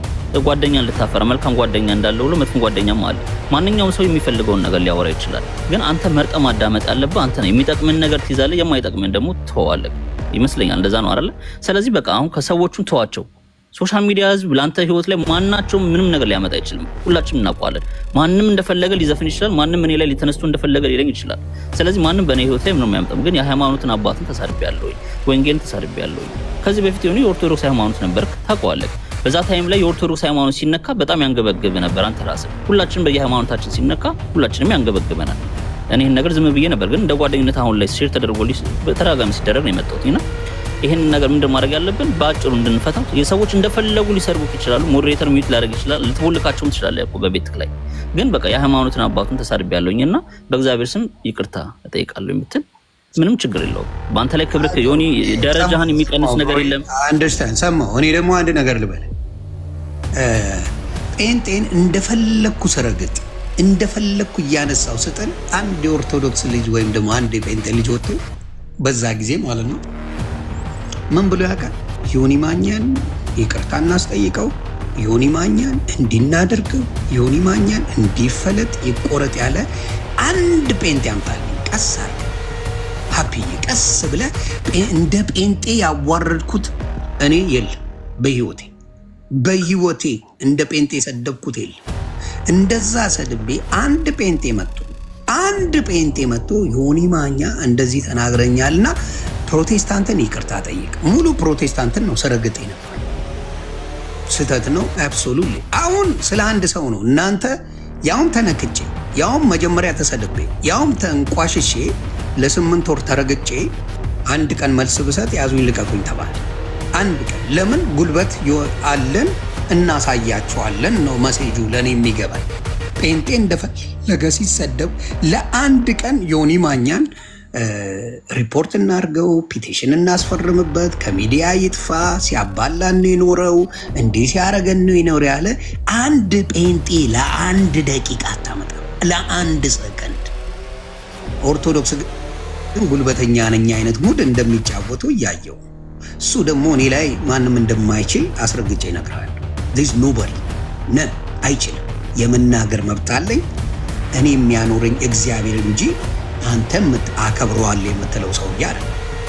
ጓደኛን ልታፈራ፣ መልካም ጓደኛ እንዳለ ሁሉ መጥፎ ጓደኛም አለ። ማንኛውም ሰው የሚፈልገውን ነገር ሊያወራ ይችላል። ግን አንተ መርጠ ማዳመጥ ያለብህ አንተ ነው። የሚጠቅምን ነገር ትይዛለህ፣ የማይጠቅምን ደግሞ ትተዋለህ ይመስለኛል። እንደዛ ነው አይደል? ስለዚህ በቃ አሁን ከሰዎቹን ተዋቸው። ሶሻል ሚዲያ ህዝብ ለአንተ ህይወት ላይ ማናቸውም ምንም ነገር ሊያመጣ አይችልም። ሁላችንም እናውቀዋለን። ማንም እንደፈለገ ሊዘፍን ይችላል። ማንም እኔ ላይ ሊተነስቶ እንደፈለገ ሊለኝ ይችላል። ስለዚህ ማንም በእኔ ህይወት ላይ ምንም አያመጣም። ግን የሃይማኖትን አባትን ተሳድቤያለሁ፣ ወንጌልን ተሳድቤያለሁ። ከዚህ በፊት የሆነ የኦርቶዶክስ ሃይማኖት ነበር፣ ታውቀዋለህ። በዛ ታይም ላይ የኦርቶዶክስ ሃይማኖት ሲነካ በጣም ያንገበግብ ነበር። አንተ ራስህ ሁላችንም በየሃይማኖታችን ሲነካ ሁላችንም ያንገበግበናል። እኔ ይሄን ነገር ዝም ብዬ ነበር፣ ግን እንደ ጓደኝነት አሁን ላይ ሼር ተደርጎልኝ በተራጋሚ ሲደረግ ነው የመጣሁትና ይሄን ነገር ምንድን ማድረግ ያለብን በአጭሩ እንድንፈታው። የሰዎች እንደፈለጉ ሊሰርቡክ ይችላሉ። ሞዴሬተር ሚዩት ሊያደርግ ይችላል። ልትቦልካቸውም ትችላለህ እኮ በቤትክ ላይ። ግን በቃ የሃይማኖትን አባቱን ተሳድቤያለሁኝና በእግዚአብሔር ስም ይቅርታ እጠይቃለሁ የምትል ምንም ችግር የለውም። በአንተ ላይ ክብርክ ዮኒ ደረጃህን የሚቀንስ ነገር የለም። አንደርስታንድ ሰማሁ። እኔ ደግሞ አንድ ነገር ልበል። ጴንጤን እንደፈለግኩ ስረግጥ እንደፈለግኩ እያነሳው ስጥል አንድ የኦርቶዶክስ ልጅ ወይም ደግሞ አንድ የጴንጤ ልጅ ወጥቶ በዛ ጊዜ ማለት ነው ምን ብሎ ያውቃል? ዮኒ ማኛን ይቅርታ እናስጠይቀው፣ ዮኒ ማኛን እንዲናደርገው፣ ዮኒ ማኛን እንዲፈለጥ ይቆረጥ ያለ አንድ ጴንጤ አምጣልኝ። ቀስ አድርገህ ሀፒዬ፣ ቀስ ብለህ እንደ ጴንጤ ያዋረድኩት እኔ የለም በህይወቴ እንደ ጴንጤ ሰደብኩት የለም። እንደዛ ሰድቤ አንድ ጴንጤ መጥቶ ዮኒ ማኛ እንደዚህ ተናግረኛልና ፕሮቴስታንትን ይቅርታ ጠይቅ። ሙሉ ፕሮቴስታንትን ነው ሰረግጤ ነበር። ስህተት ነው አብሶሉትሊ። አሁን ስለ አንድ ሰው ነው እናንተ ያውም ተነክቼ ያውም መጀመሪያ ተሰድቤ ያውም ተንቋሽሼ ለ8 ወር ተረግጬ አንድ ቀን መልስ ብሰጥ ያዙኝ ልቀቁኝ ተባለ። አንድ ቀን ለምን ጉልበት አለን እናሳያቸዋለን ነው መሴጁ ለኔ የሚገባኝ። ጴንጤ እንደፈለገ ሲሰደብ ለአንድ ቀን ዮኒ ማኛን ሪፖርት እናርገው፣ ፒቲሽን እናስፈርምበት፣ ከሚዲያ ይጥፋ፣ ሲያባላን ነው የኖረው፣ እንዲህ ሲያረገን ነው የኖረ ያለ አንድ ጴንጤ ለአንድ ደቂቃ አታመጣ፣ ለአንድ ሰከንድ። ኦርቶዶክስ ግን ጉልበተኛ ነኝ አይነት ሙድ እንደሚጫወቱ እያየው እሱ ደግሞ እኔ ላይ ማንም እንደማይችል አስረግጬ እነግርሃለሁ። ዚስ ኖበዲ ነን አይችልም። የመናገር መብት አለኝ። እኔ የሚያኖረኝ እግዚአብሔር እንጂ አንተም አከብረዋል የምትለው ሰው ያለ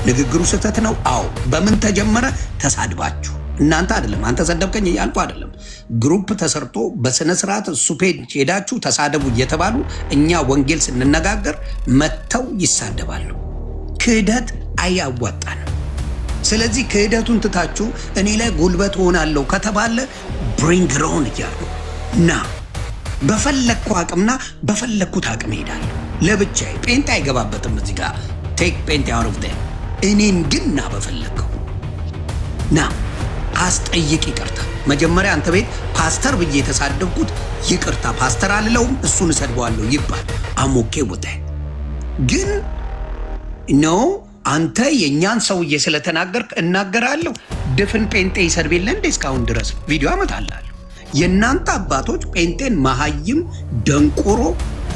ንግግሩ ስህተት ነው። አዎ በምን ተጀመረ? ተሳድባችሁ እናንተ አይደለም አንተ ሰደብከኝ እያልኩ አይደለም። ግሩፕ ተሰርቶ በስነ ስርዓት እሱ ፔጅ ሄዳችሁ ተሳደቡ እየተባሉ እኛ ወንጌል ስንነጋገር መተው ይሳደባሉ። ክህደት አያዋጣንም። ስለዚህ ክህደቱን ትታችሁ እኔ ላይ ጉልበት ሆናለሁ ከተባለ ብሪንግ ሮን እያሉ ና በፈለግኩ አቅምና በፈለግኩት አቅም ሄዳለሁ። ለብቻዬ ጴንጤ አይገባበትም እዚህ ጋር ቴክ ጴንጤ አውት ኦፍ ዴር። እኔን ግን ና በፈለግከው ና አስጠይቅ። ይቅርታ መጀመሪያ አንተ ቤት ፓስተር ብዬ የተሳደብኩት ይቅርታ ፓስተር አልለውም እሱን እሰድበዋለሁ ይባል አሞኬ ወጣ። ግን ነው አንተ የኛን ሰውዬ ስለተናገርክ እናገራለሁ። ድፍን ጴንጤ ይሰድብ የለ እንዴ? እስካሁን ድረስ ቪዲዮ አመጣላለሁ። የእናንተ አባቶች ጴንጤን መሀይም፣ ደንቆሮ፣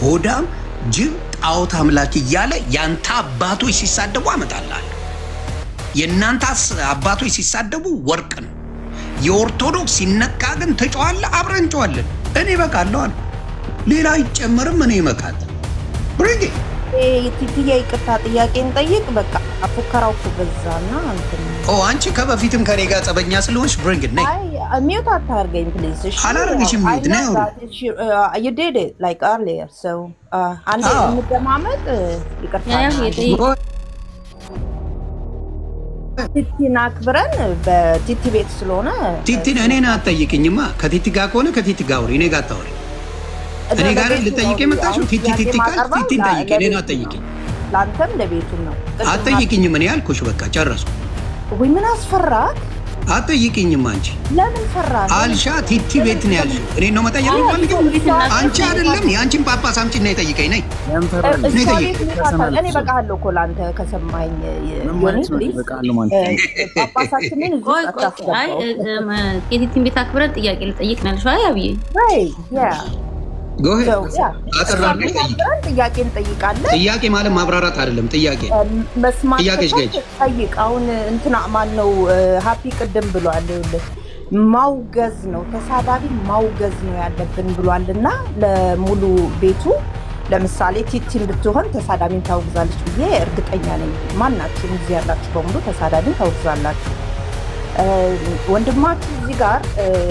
ሆዳም፣ ጅብ፣ ጣዖት አምላክ እያለ ያንተ አባቶች ሲሳደቡ አመጣላለሁ። የእናንተ አባቶች ሲሳደቡ ወርቅ ነው። የኦርቶዶክስ ሲነካ ግን ትጮዋለህ፣ አብረን እንጮዋለን። እኔ እበቃለሁ አለ ሌላ አይጨመርም። እኔ እመቃለሁ ብሪንግ ቲቲዬ ይቅርታ ጥያቄን ጠይቅ። በቃ አፎከራው በዛና አንቺ ከበፊትም ከኔ ጋር ጸበኛ ስለሆንሽ ብሪንግ ነይ። ሚውት አታርገኝ ፕሊዝ። እሺ አላረግሽም። ሚውት ነይ። you did it like earlier so አንዴ እንደማመጥ ይቅርታ ቲቲን አክብረን በቲቲ ቤት ስለሆነ ቲቲን እኔን አትጠይቅኝማ። ከቲቲ ጋር ከሆነ ከቲቲ ጋር አውሪ፣ እኔ ጋር አታውሪ። እኔ ጋር ልጠይቅ የመጣሽው ቲቲ ካል ቲቲን ጠይቂ፣ እኔን አትጠይቅኝ። ላንተም ለቤቱ ነው አትጠይቅኝም። እኔ ያልኩሽ በቃ ጨረሱ። ወይ ምን አስፈራክ? አትጠይቅኝም አንቺ ለምን ፈራ አልሻ ቲቲ ቤት ነው ያልሽው እኔ ነው መጠየቅ ፈልገው አንቺ አይደለም ያንቺን ጳጳስ አምጪና ይጠይቀኝ ነኝ እኔ በቃለሁ እኮ ላንተ ከሰማኝ ጳጳሳችንን ቲቲን ቤት አክብረን ጥያቄ ልጠይቅ ነው ያልሽው አይ አብዬ ጥያቄ እንጠይቃለን። ጥያቄ ማለት ማብራራት አይደለም። ጥያቄ ጥያቄሽ ገጭ ጠይቅ። አሁን እንትና ማነው ሀፒ ቅድም ብሏል። ማውገዝ ነው ተሳዳቢ ማውገዝ ነው ያለብን ብሏልና ለሙሉ ቤቱ ለምሳሌ ቲቲን ብትሆን ተሳዳቢን ታውግዛለች ብዬ እርግጠኛ ነኝ። ማናችሁም እዚህ ያላችሁ በሙሉ ተሳዳቢን ታውግዛላችሁ። ወንድማችሁ እዚህ ጋር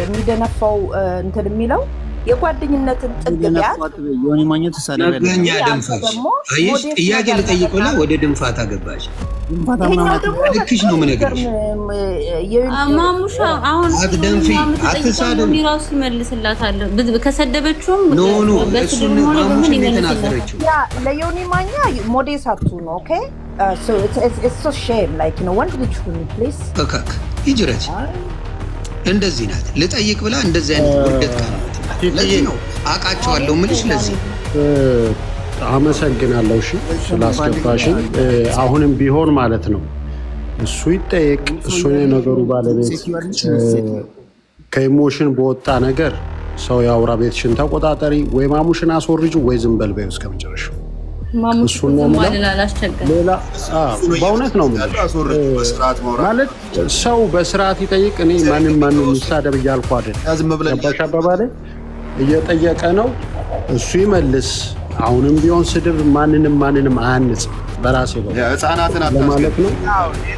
የሚደነፋው እንትን የሚለው የጓደኝነትን ጥግቢያት ዮኒ ማግኘት ተሳደበ አይሽ ጥያቄ ልጠይቅና ወደ ድንፋታ ገባሽ ልክሽ ነው ምንገርሽ ማሙሻ አሁን አትደንፊ አትሳደብ ራሱ ይመልስላታል ከሰደበችውም ኖ እሱ ማሙሻ የተናገረችው ያ ለዮኒ ማኛ ሞዴሳቱ ነው ኦኬ so it's so shame like you know one ልጅ ሁሉ please ከካክ ይጅረች እንደዚህ ናት ልጠይቅ ብላ እንደዚህ አይነት ውርደት ለዚህ ነው አቃቸዋለሁ ምልሽ ለዚህ አመሰግናለሁ እሺ ስላስገባሽኝ አሁንም ቢሆን ማለት ነው እሱ ይጠየቅ እሱ የነገሩ ባለቤት ከኢሞሽን በወጣ ነገር ሰው ያውራ ቤትሽን ተቆጣጣሪ ወይ ማሙሽን አስወርጁ ወይ ዝም በል በይው እስከመጨረሻው ማሙሽን ሌላ በእውነት ነው ማለት ሰው በስርዓት ይጠይቅ እኔ ማንም ይሳደብ እያልኩ አይደል ገባሽ አባባሌ እየጠየቀ ነው እሱ ይመልስ አሁንም ቢሆን ስድብ ማንንም አያንጽ በራሴ ነው ህፃናትን ማለት ነው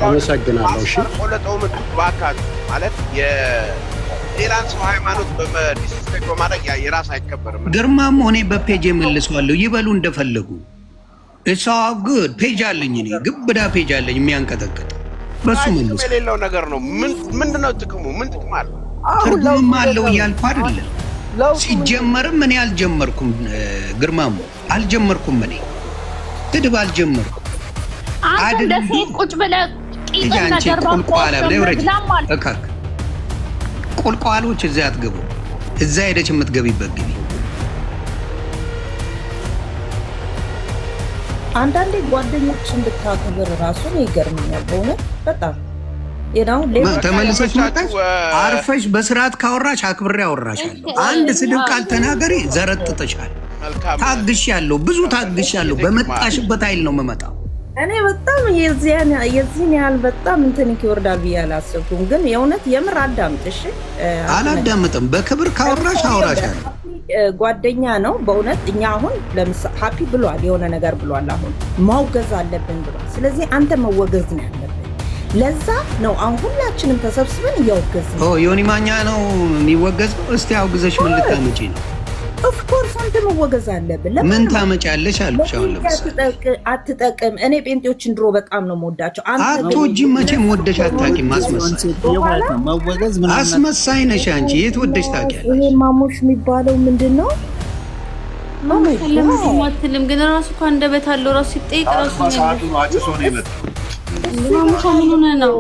አመሰግናለሁ እሺ ቆለጠው ምትባካት ማለት የሌላን ሰው ሃይማኖት በዲስሪስፔክት በማድረግ የራስ አይከበርም ግርማም ሆኔ በፔጅ መልሰዋለሁ ይበሉ እንደፈለጉ it's all good ፔጅ አለኝ እኔ ግብዳ ፔጅ አለኝ የሚያንቀጠቅጥ በሱ መልስ የሌለው ነገር ነው ምንድነው ጥቅሙ ምን ጥቅም አለው ትርጉም አለው ያልኩ አይደለም ሲጀመርም እኔ አልጀመርኩም ግርማሙ አልጀመርኩም እኔ ትድብ አልጀመርኩም አንተ ለሴት ቁጭ ብለህ ቂጥና ጀርባው እካክ ቁልቋሎች እዛ አትገቡ እዛ ሄደች የምትገቢበት ግቢ አንዳንዴ ጓደኞችን ብታከብር ራሱን ይገርምኛል በእውነት በጣም ተመልሰሽ መጣሽ አርፈሽ በስርዓት ካወራሽ አክብሬ አወራሻለሁ አንድ ስድብ ቃል ተናገሪ ዘረጥጥሻል ታግሻለሁ ብዙ ታግሻለሁ በመጣሽበት ኃይል ነው የምመጣው እኔ በጣም የዚህን ያህል በጣም እንትን ይወርዳል ብዬ አላሰብኩም ግን የእውነት የምር አዳምጥሽ አላዳምጥም በክብር ካወራሽ አወራሻለሁ ጓደኛ ነው በእውነት እኛ አሁን ለምሳሌ ሀፒ ብሏል የሆነ ነገር ብሏል አሁን ማውገዝ አለብን ብሏል ስለዚህ አንተ መወገዝ ነው ያለብን ለዛ ነው አሁን ሁላችንም ተሰብስበን እያወገዝን ዮኒ ማኛ ነው የሚወገዘው እስቲ አውግዘሽ ምን ልታመጪ ነው ኦፍ ኮርስ አንተ መወገዝ አለብን ምን ታመጫለሽ አልኩሽ አሁን አትጠቅም እኔ ጴንጤዎችን ድሮ በጣም ነው የምወዳቸው አትወጂም መቼም ወደሽ አታውቂም አስመሳይ ነሽ አንቺ የት ወደሽ ታውቂያለሽ ይሄ ማሙሽ የሚባለው ምንድን ነው ማትልም ግን ራሱ እኮ አንደበት አለው ራሱ ሲጠይቅ ራሱ ነው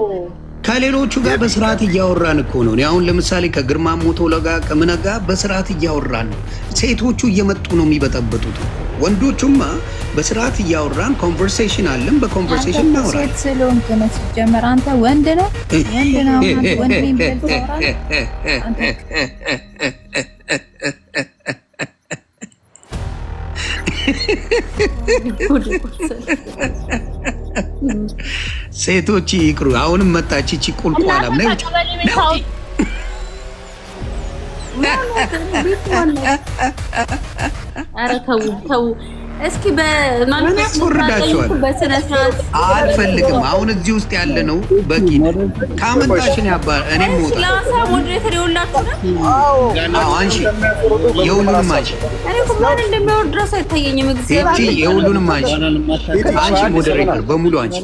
ከሌሎቹ ጋር በስርዓት እያወራን እኮ ነው አሁን ለምሳሌ ከግርማ ሞቶላ ጋር ከመነጋ በስርዓት እያወራን ነው ሴቶቹ እየመጡ ነው የሚበጠበጡት ወንዶቹማ በስርዓት እያወራን ኮንቨርሴሽን አለን በኮንቨርሴሽን እናወራለን ሴት ስለሆንክ ነው ሲጀመር አንተ ወንድ ነህ ወንድ ነኝ ብለህ ሴቶች ይቅሩ አሁንም መጣች እቺ ቁልቋላም ነው ኧረ ተው እስኪ በማንኛውም ወርዳቸዋል አልፈልግም አሁን እዚህ ውስጥ ያለ ነው በቂ ካመጣሽን ያባር እኔ ሞታ ላሳ ሞዴሬተር ይውላችሁ ነው አንቺ የሁሉንም አንቺ እኔ እኮ ማን እንደሚያወርድ ድረስ አይታየኝም እቺ የሁሉንም አንቺ ሞዴሬተር በሙሉ አንቺ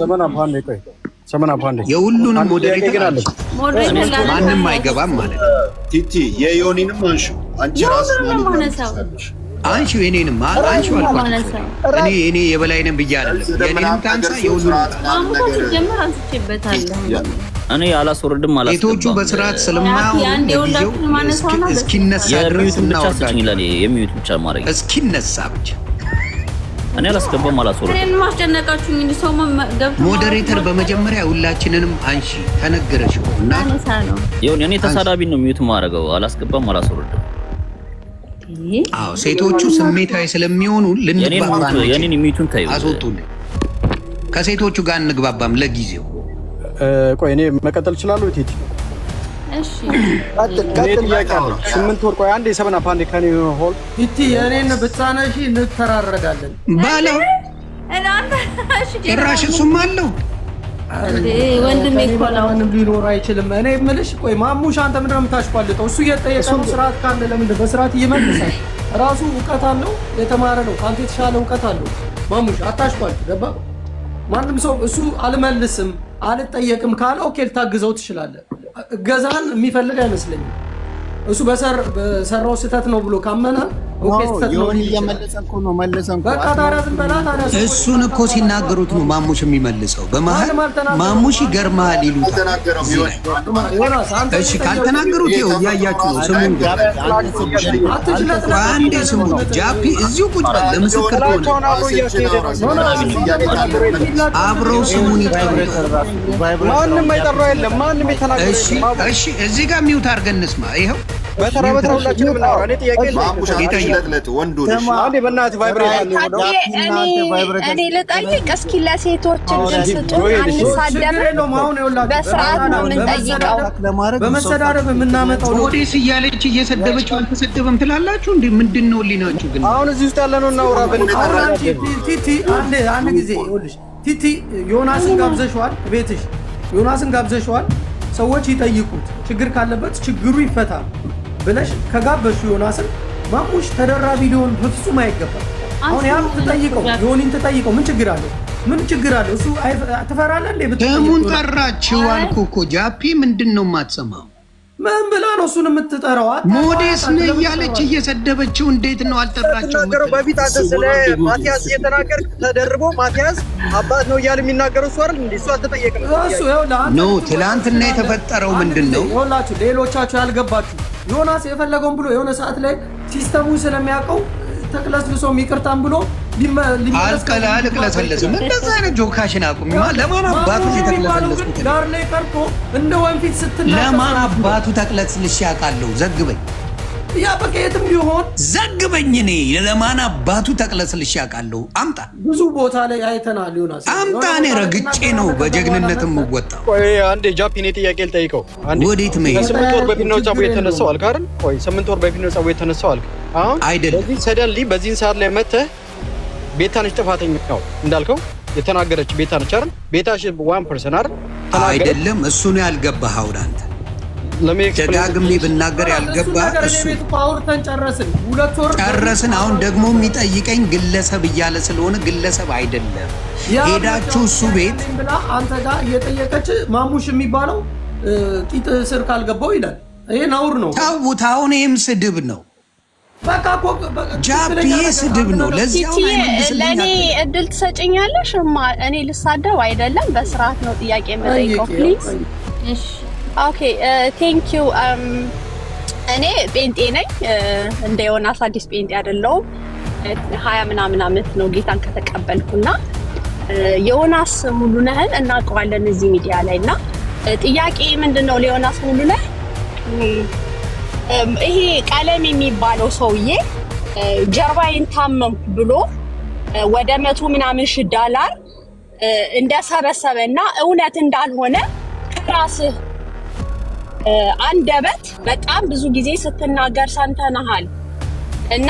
የሁሉንም ሞዴሬተር አለ ማንንም አይገባም ማለት ቲቲ የዮኒንም አንሹ አንቺ ራስ አንቺ የኔንም አንቺ አልኳችሁ። እኔ የበላይ ነኝ ብዬ አይደለም። የኔንም ታንሳ የሁሉ እኔ አላስወርድም ሴቶቹ በስርዓት ስለማያው እስኪነሳ ድረስ እናወርዳለን። የሚዩት ብቻ ማድረግ እስኪነሳ ብቻ እኔ አላስገባም አላስወርድም። እኔን ማስጨነቃችሁ እንግዲህ ሰው ገብቶ ሞዴሬተር በመጀመሪያ ሁላችንንም አንሺ ተነገረሽ እና ይሁን እኔ ተሳዳቢ ነው ሚዩት ማድረገው። አላስገባም አላስወርድም። አዎ ሴቶቹ ስሜታዊ ስለሚሆኑ ልንግባባ የኔን ሚዩቱን ታዩ አስወጡልኝ። ከሴቶቹ ጋር እንግባባም ለጊዜው። ቆይ እኔ መቀጠል እችላለሁ ቲቲ? እሺ ቀጥል። 8 ወር ቆይ አንዴ 7 አፕ አንዴ ከኔ ሆል ቲቲ የኔን ብታነሺ እንተራረዳለን ባለው ጭራሽ እሱም አለው ወንድሜ እኮ ነው ሊኖር አይችልም። እኔ የምልሽ ቆይ ማሙሽ አንተ ምንድን ነው የምታሽቋልጠው? እሱ እየጠየቀው ስርዓት ካለ ለምን በስርዓት ይመልሳል? ራሱ እውቀት አለው የተማረ ነው። ካንተ የተሻለ እውቀት አለው ማሙሽ። አታሽቋልጥ ገባ? ማንም ሰው እሱ አልመልስም አልጠየቅም ካለ ኦኬ ልታግዘው ትችላለህ። ገዛን የሚፈልግ አይመስለኝም። እሱ በሰራው ስህተት ነው ብሎ ካመነ ኦኬ ስህተት ነው እየመለሰንኩ ነው መለሰንኩ። በቃ ታዲያ ዝም በላት። እሱን እኮ ሲናገሩት ነው ማሙሽ የሚመልሰው። በመሀል ማሙሽ ይገርማል ይሉታል። እሺ ካልተናገሩት ይኸው እያያችሁ ነው። ስሙን አንዴ ስሙን ጃፒ እዚሁ ቁጭ በል ለምስክር ሆነ አብረው ስሙን ይጠሩታል። ማንም አይጠራው የለም። ማንም የተናገረ እሺ እዚህ ጋር ሚውት አድርገን እንስማ። ይኸው በተራ ሁላችንም እናወራ። እኔ ጥያቄ እኔ ልጠይቅ እስኪ ለሴቶች እድል ስጡን። አንሳደብም፣ በስርዓት ነው የምንጠይቀው። በመሰዳደብ የምናመጣው ኦዴስ እያለች እየሰደበችው አልተሰደበም ትላላችሁ እንዴ? ምንድን ነው ሊናችሁ ግን? አሁን እዚህ ውስጥ ያለነው እናውራ። ቲቲ አንድ ጊዜ ይኸውልሽ፣ ቲቲ ዮናስን ጋብዘሽዋል፣ ቤትሽ ዮናስን ጋብዘሽዋል። ሰዎች ይጠይቁት፣ ችግር ካለበት ችግሩ ይፈታ ብለሽ ከጋበሹ ዮናስን ማሙሽ ተደራቢ ሊሆን በፍጹም አይገባም። አሁን ያም ትጠይቀው ዮኒን ትጠይቀው ምን ችግር አለው? ምን ችግር አለው? እሱ ትፈራለህ እንዴ? ደሙን ጠራችው አልኩ እኮ ጃፒ። ምንድን ነው የማትሰማው? ምን ብላ ነው እሱን የምትጠራው? ሞዴስ ነው እያለች እየሰደበችው እንዴት ነው አልጠራችው? በፊት አንተ ስለ ማቲያስ እየተናገር ተደርቦ ማቲያስ አባት ነው እያለ የሚናገረው እሱ አይደል እንዴ? እሱ አልተጠየቀም። እሱ ይኸውልህ ኖ ትላንትና የተፈጠረው ምንድን ነው? ይኸውላችሁ ሌሎቻችሁ ያልገባችሁ ዮናስ የፈለገውን ብሎ የሆነ ሰዓት ላይ ሲስተሙን ስለሚያውቀው ተክለስልሶም ይቅርታም ብሎ አልቅለሰለስም። እንደዛ አይነት ጆካሽን አቁም። ለማን አባቱ የተክለሰለስኩት ዳር ላይ ቀርቶ እንደ ወንፊት ስትናገር ለማን አባቱ ተክለስልሽ ያውቃለሁ? ዘግበኝ። ያ በቃ የትም ቢሆን ዘግበኝ። እኔ ለማን አባቱ ተክለስልሽ ያውቃለሁ? አምጣ። ብዙ ቦታ ላይ አይተናል። ዮናስ አምጣ። እኔ ረግጬ ነው በጀግንነትም የምወጣው። ቆይ አንዴ ጃፒኔ ጥያቄ ልጠይቀው። አንዴ ወዴት መሄድ? 8 ወር በፊት ነው ጸቡ የተነሳው አልክ አይደል? ቆይ 8 ወር በፊት ነው ጸቡ የተነሳው አልክ። አሁን አይደለም በዚህ ሰደንሊ በዚህን ሰዓት ላይ መተህ ቤታነች ጥፋተኛ ነው እንዳልከው የተናገረች ቤታነች አይደል? ቤታሽ 1% አይደል? አይደለም እሱ ነው ያልገባህ። አሁን አንተ ደጋግሜ ብናገር ያልገባህ እሱ። አውርተን ጨረስን፣ 2 ወር ጨረስን። አሁን ደግሞ የሚጠይቀኝ ግለሰብ እያለ ስለሆነ ግለሰብ አይደለም። ሄዳችሁ እሱ ቤት ብላ አንተ ጋር እየጠየቀች ማሙሽ የሚባለው ቂጥ ስር ካልገባው ይላል። ይሄ ነውር ነው። ታውት። አሁን ይህም ስድብ ነው። በቃ ጃፒ ስድብ ነው። ለዚያው ለእኔ እድል ትሰጭኛለሽ? እኔ ልሳደብ አይደለም፣ በስርዓት ነው ጥያቄ የምጠይቀው። ፕሊዝ። እሺ ኦኬ ቴንክ ዩ። እኔ ጴንጤ ነኝ። እንደ ዮናስ አዲስ ጴንጤ አይደለሁም። 20 ምናምን ዓመት ነው ጌታን ከተቀበልኩና ዮናስ ሙሉነህን እናውቀዋለን እዚህ ሚዲያ ላይ እና ጥያቄ ምንድነው ለዮናስ ሙሉነህ ይሄ ቀለም የሚባለው ሰውዬ ጀርባዬን ታመምኩ ብሎ ወደ 100 ምናምን ሺህ ዶላር እንደሰበሰበና እውነት እንዳልሆነ ከራስህ አንደበት በጣም ብዙ ጊዜ ስትናገር ሰምተናል እና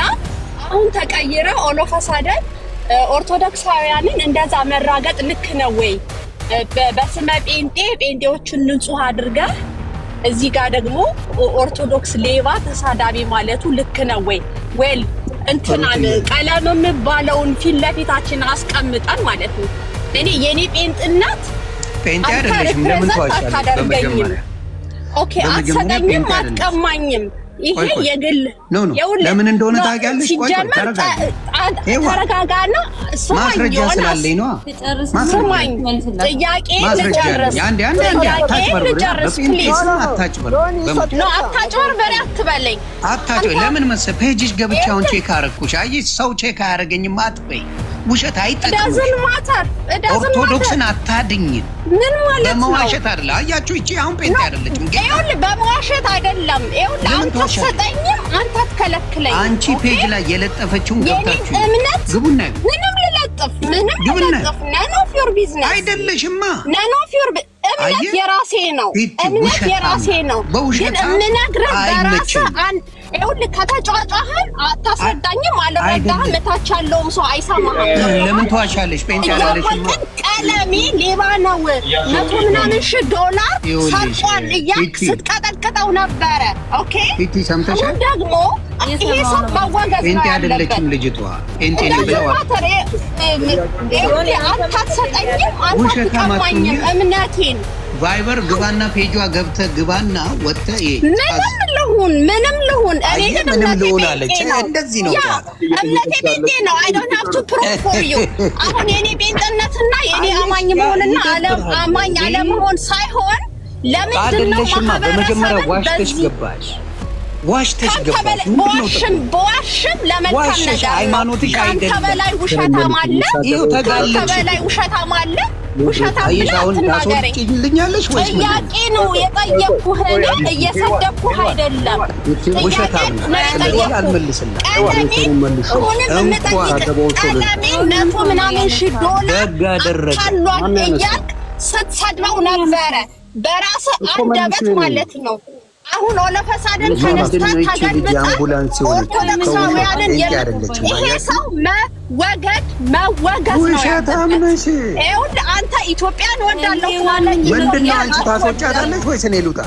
አሁን ተቀይረ ኦሎፈሳደን ኦርቶዶክሳውያንን እንደዛ መራገጥ ልክ ነው ወይ? በስመ ጴንጤዎችን ንጹህ አድርገህ እዚህ ጋር ደግሞ ኦርቶዶክስ ሌባ ተሳዳቢ ማለቱ ልክ ነው ወይ? ዌል እንትናን ቀለም የሚባለውን ፊት ለፊታችን አስቀምጠን ማለት ነው። እኔ የኔ ጴንጥነት ጴንጤ አይደለሽም። ለምን ተዋሻለሽ? በመጀመሪያ ኦኬ አትሰጠኝም፣ አትቀማኝም። ይሄ የግል ለምን እንደሆነ ታውቂያለሽ? ቆይ ተረጋጋና ማስረጃ ስላለኝ ነው። ስማኝ፣ ጥያቄ ልጨርስ። አታጭበርበሪ አትበለኝ። ለምን መሰለህ ፔጅሽ ገብቼ አሁን ቼክ አደረኩሽ። አየሽ ሰው ቼክ አያደርገኝም አትበይ። ውሸት አይጠቅምም። ኦርቶዶክስን አታድኝ። ምን ማለት ነው? በመዋሸት አይደለም። አያችሁ እቺ አሁን ጴንጤ አይደለችም። ይኸውልህ በመዋሸት አይደለም። ይኸውልህ አንተ አትሰጠኝም፣ አንተ አትከለክለኝም። አንቺ ፔጅ ላይ የለጠፈችውን ገብታችሁ እምነት ግቡና ምንም ልለጥፍ none of your business አይደለሽማ። none of your እምነት የራሴ ነው። እምነት የራሴ ነው። ግን የምነግርህ በራስህ ይኸውልህ ከተጫጫህን አታስረዳኝም፣ አልረዳህም። እታች ያለውም ሰው አይሰማህም። ለምን ተዋሻለሽ? ጴንጤ አይደለሽማ። ቀለሜ ሌባ ነው $100,000 ሰርቋል እያልክ ስትቀጠቅጠው ነበረ። ኦኬ አሁን ደግሞ ይሄ ሰው መወገዝ ነው ያለበት። አይደለችም ልጅቷ ጴንጤ ነው ብለዋል። አታትሰጠኝም፣ አታትቀማኝም እምነቴን። ቫይበር ግባና ፔጇ ገብተህ ግባና ወጥተህ ምንም ልሁን እኔ ግን እምነቴ ጴንጤ ነው። እንደዚህ ነው እምነቴ ጴንጤ ነው። I don't have to prove for you። አሁን የኔ ጴንጤነትና የኔ አማኝ መሆንና አማኝ አለመሆን ሳይሆን ለምንድን ነው በመጀመሪያ ዋሽተሽ ገባሽ? ዋሽተሽ ገባሽ? በዋሽም ለመልካም ነገር ሃይማኖትሽ አይደለም። ከአንተ በላይ ውሸታም አለ። ከአንተ በላይ ውሸታም አለ። ውሸታም ብለህ አትናገረኝ። ጥያቄ ነው የጠየቅኩህ፣ እየሰደብኩህ አይደለም። ውሸታም ነው አልመልስልህም። $100,000 እያልክ ስትሰድበው ነበረ በራስህ አንደበት ማለት ነው። አሁን ኦለፈሳደን ተነስተህ ተገልብጠህ ኦርቶዶክሳውያንን ይሄ ሰው መወገዝ ነው ያለበት። ይኸውልህ አንተ ኢትዮጵያን እወዳለሁ ትላለህ። ምንድን ነው አንቺ ታስወጫታለሽ ወይስ እኔ ልውጣ?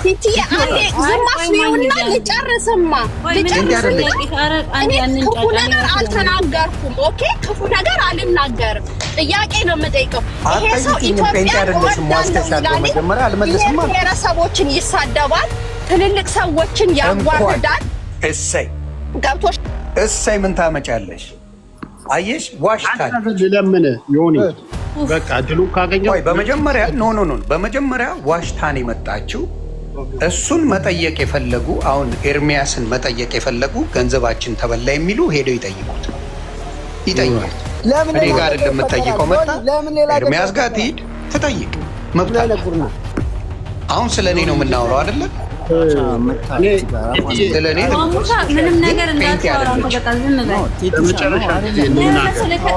ዝም አስቢውና ልጨርስማ። እኔ ክፉ ነገር አልተናገርኩም። ኦኬ ክፉ ነገር አልናገርም። ጥያቄ ነው የምጠይቀው። ይሄ ሰው ኢትዮጵያን እወዳለሁ ይላል፣ ብሔረሰቦችን ይሳደባል፣ ትልልቅ ሰዎችን ያዋርዳል። እሰይ ገብቶሽ እሰይ ምን ታመጫለሽ? አየሽ ዋሽታል። ለምን ዮኒ በቃ ድሉ ካገኘው በመጀመሪያ በመጀመሪያ ዋሽታን የመጣችው እሱን መጠየቅ የፈለጉ አሁን ኤርሚያስን መጠየቅ የፈለጉ ገንዘባችን ተበላ የሚሉ ሄደው ይጠይቁት። እኔ ጋር አይደለም የምትጠይቀው። መጣ ኤርሚያስ ጋር ትሂድ ትጠይቅ፣ መብት አለ። አሁን ስለ እኔ ነው የምናወራው አይደለም? ምንም ነገር እንዳታወራ በቃ ዝም በል።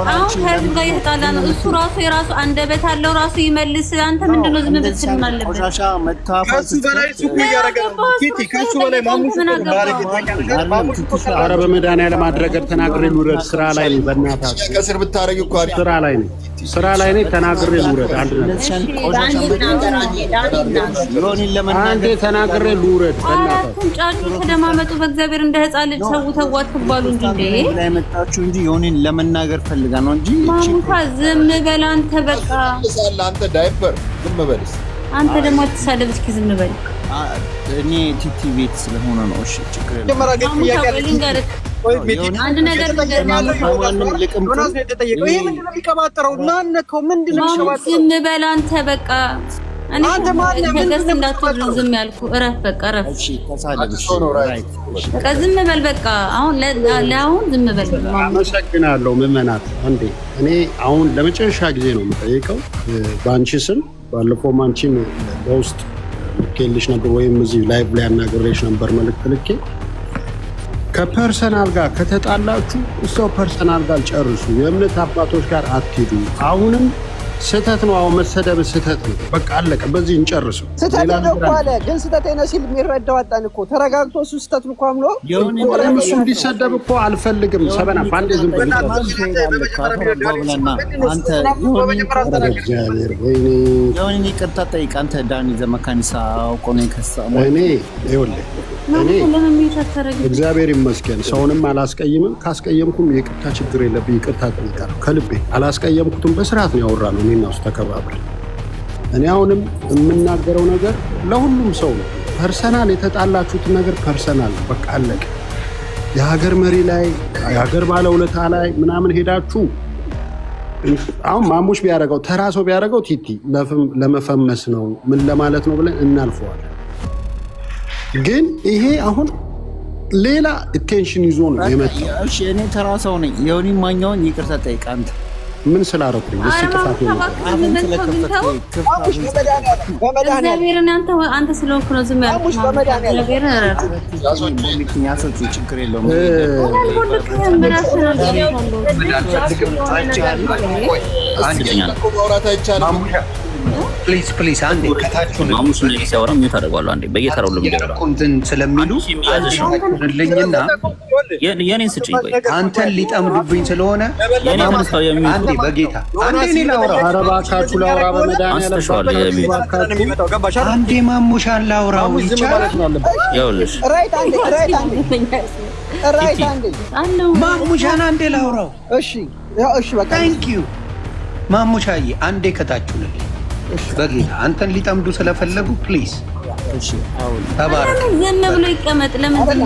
አሁን ከህዝብ ጋር እየተጣላ ነው። እሱ ራሱ የራሱ አንደበት አለው፣ ራሱ ይመልስ። አንተ ምንድነው ዝም ብትል ማለበት? ኧረ በመድኃኒዓለም አድረገር ተናግሬ ልውረድ። ስራ ላይ ነኝ። በእናትህ ከስር ብታረጊ እኮ ስራ ላይ ነኝ። ተናግሬ ልውረድ። አንዴ ተናግሬ ልውረድ። አራቱን ጫጩ ተደማመጡ። በእግዚአብሔር እንደ ህፃን ልጅ ሰው ተዋት ትባሉ እንጂ ላይ መጣችሁ እንጂ ዮኒን ለመናገር ፈልጋ ነው እንጂ ማሙካ ዝም በል አንተ። በቃ አንተ ዳይፐር ዝም በልስ። አንተ ደግሞ አትሳደብ እስኪ ዝም በል። እኔ ቲቲ ቤት ስለሆነ ነው። እሺ ችግር የለም። አንድ ነገር ዝም በል አንተ በቃ። እኔ ከገስት እንዳትወርድ ዝም ያልኩ። እረፍ በቃ እረፍ። በቃ ዝም በል በቃ። አሁን ለአሁን ዝም በል። አመሰግናለሁ ምዕመናት። አንዴ እኔ አሁን ለመጨረሻ ጊዜ ነው የምጠይቀው በአንቺ ስም። ባለፈውም አንቺን በውስጥ ልኬልሽ ነበር ወይም እዚህ ላይቭ ላይ አናግሬሽ ነበር መልዕክት ልኬ። ከፐርሰናል ጋር ከተጣላችሁ እሷው ፐርሰናል ጋር ጨርሱ። የእምነት አባቶች ጋር አትሄዱ። አሁንም ስህተት ነው። አሁን መሰደብ ስህተት ነው። በቃ አለቀ። በዚህ እንጨርሰው። ስህተት ነው እኮ አለ። ግን ስህተት ነው ሲል የሚረዳው አጣን እኮ። ተረጋግቶ እሱ ስህተት ነው እኮ አምኖ እሱ እንዲሰደብ እኮ አልፈልግም። ሰበና ባንዴ ዝም ብሎ አንተ ዮኒ ይቅርታ ጠይቅ። አንተ ዳኒ ዘመካኒሳ አውቆ ነው የከሳው። እኔ ይኸውልህ እግዚአብሔር ይመስገን ሰውንም አላስቀይምም። ካስቀየምኩም የይቅርታ ችግር የለብኝ። ይቅርታ ጠይቃለሁ ከልቤ። አላስቀየምኩትም። በስርዓት ነው ያወራነው እኔና እሱ ተከባብረን። እኔ አሁንም የምናገረው ነገር ለሁሉም ሰው ነው። ፐርሰናል የተጣላችሁት ነገር ፐርሰናል በቃ አለቀ። የሀገር መሪ ላይ የሀገር ባለውለታ ላይ ምናምን ሄዳችሁ አሁን ማሙሽ ቢያደርገው ተራ ሰው ቢያደርገው ቲቲ ለመፈመስ ነው ምን ለማለት ነው ብለን እናልፈዋለን። ግን ይሄ አሁን ሌላ አቴንሽን ይዞ ነው የመጣው። እሺ እኔ ተራ ሰው ነኝ። ዮኒ ማኛውን ይቅርታ ጠይቅ። አንተ ምን ስላደረኩኝ እሺ ጥፋት ነው እግዚአብሔርን አንተ ስለሆንክ ነው ዝም ያልኩት። ችግር የለውም። ፕሊዝ አንዴ ከታችሁ ማሙሽ ነው ሲያወራ ምን ታደርጋለህ? አንዴ በየተራው እንትን ስለሚሉ ልኝና የኔን ስጭኝ። ቆይ አንተን ሊጠምዱብኝ ስለሆነ የኔ ማስተው የሚሉ አንዴ በጌታ አንዴ እኔ ላውራ። ኧረ እባካችሁ ላውራ በመድኃኒዓለም አንዴ ማሙሻን ላውራው ይቻላል። ይኸውልሽ ማሙሻን አንዴ ላውራው። እሺ በቃ ታንክ ዩ ማሙሻዬ አንዴ ከታችሁ ልኝ በጌታ አንተን ሊጠምዱ ስለፈለጉ ፕሊዝ ተባረክ። ዝም ብሎ ይቀመጥ። ለምን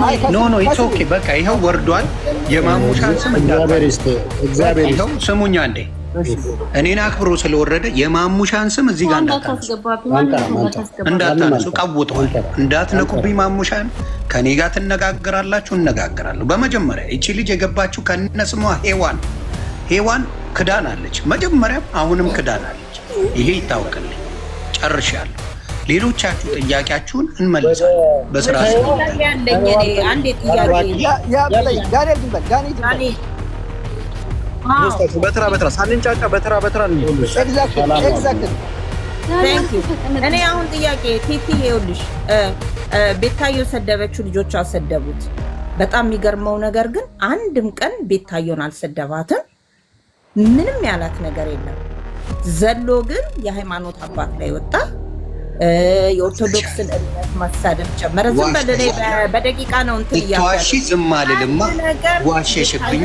ኖ ኢትስ ኦኬ በቃ ይኸው ወርዷል። የማሙሻን ስም እግዚአብሔር ይኸው ስሙኛ እንዴ እኔን አክብሮ ስለወረደ የማሙሻን ስም እዚህ ጋር እንዳታነሱ ቀውጠዋል። እንዳትነኩብኝ ማሙሻን። ከኔ ጋር ትነጋገራላችሁ፣ እነጋገራለሁ። በመጀመሪያ እቺ ልጅ የገባችሁ ከነስሟ ሄዋን ክዳን አለች። መጀመሪያም አሁንም ክዳን አለች። ይሄ ይታወቅልኝ። ጨርሻለሁ። ሌሎቻችሁ ጥያቄያችሁን እንመልሳለን በስራ በተራ ሳንንጫጫ በተራ እኔ አሁን ጥያቄ ቲቲ ይኸውልሽ ቤታዮ ሰደበችው፣ ልጆቹ አሰደቡት። በጣም የሚገርመው ነገር ግን አንድም ቀን ቤታዮን አልሰደባትም። ምንም ያላት ነገር የለም። ዘሎ ግን የሃይማኖት አባት ላይ ወጣ። የኦርቶዶክስን እምነት ማሳደብ ጀመረ። ዝም በል እኔ በደቂቃ ነው እንትን እያልኩ ዝም አልልማ። ዋሸሽብኛ፣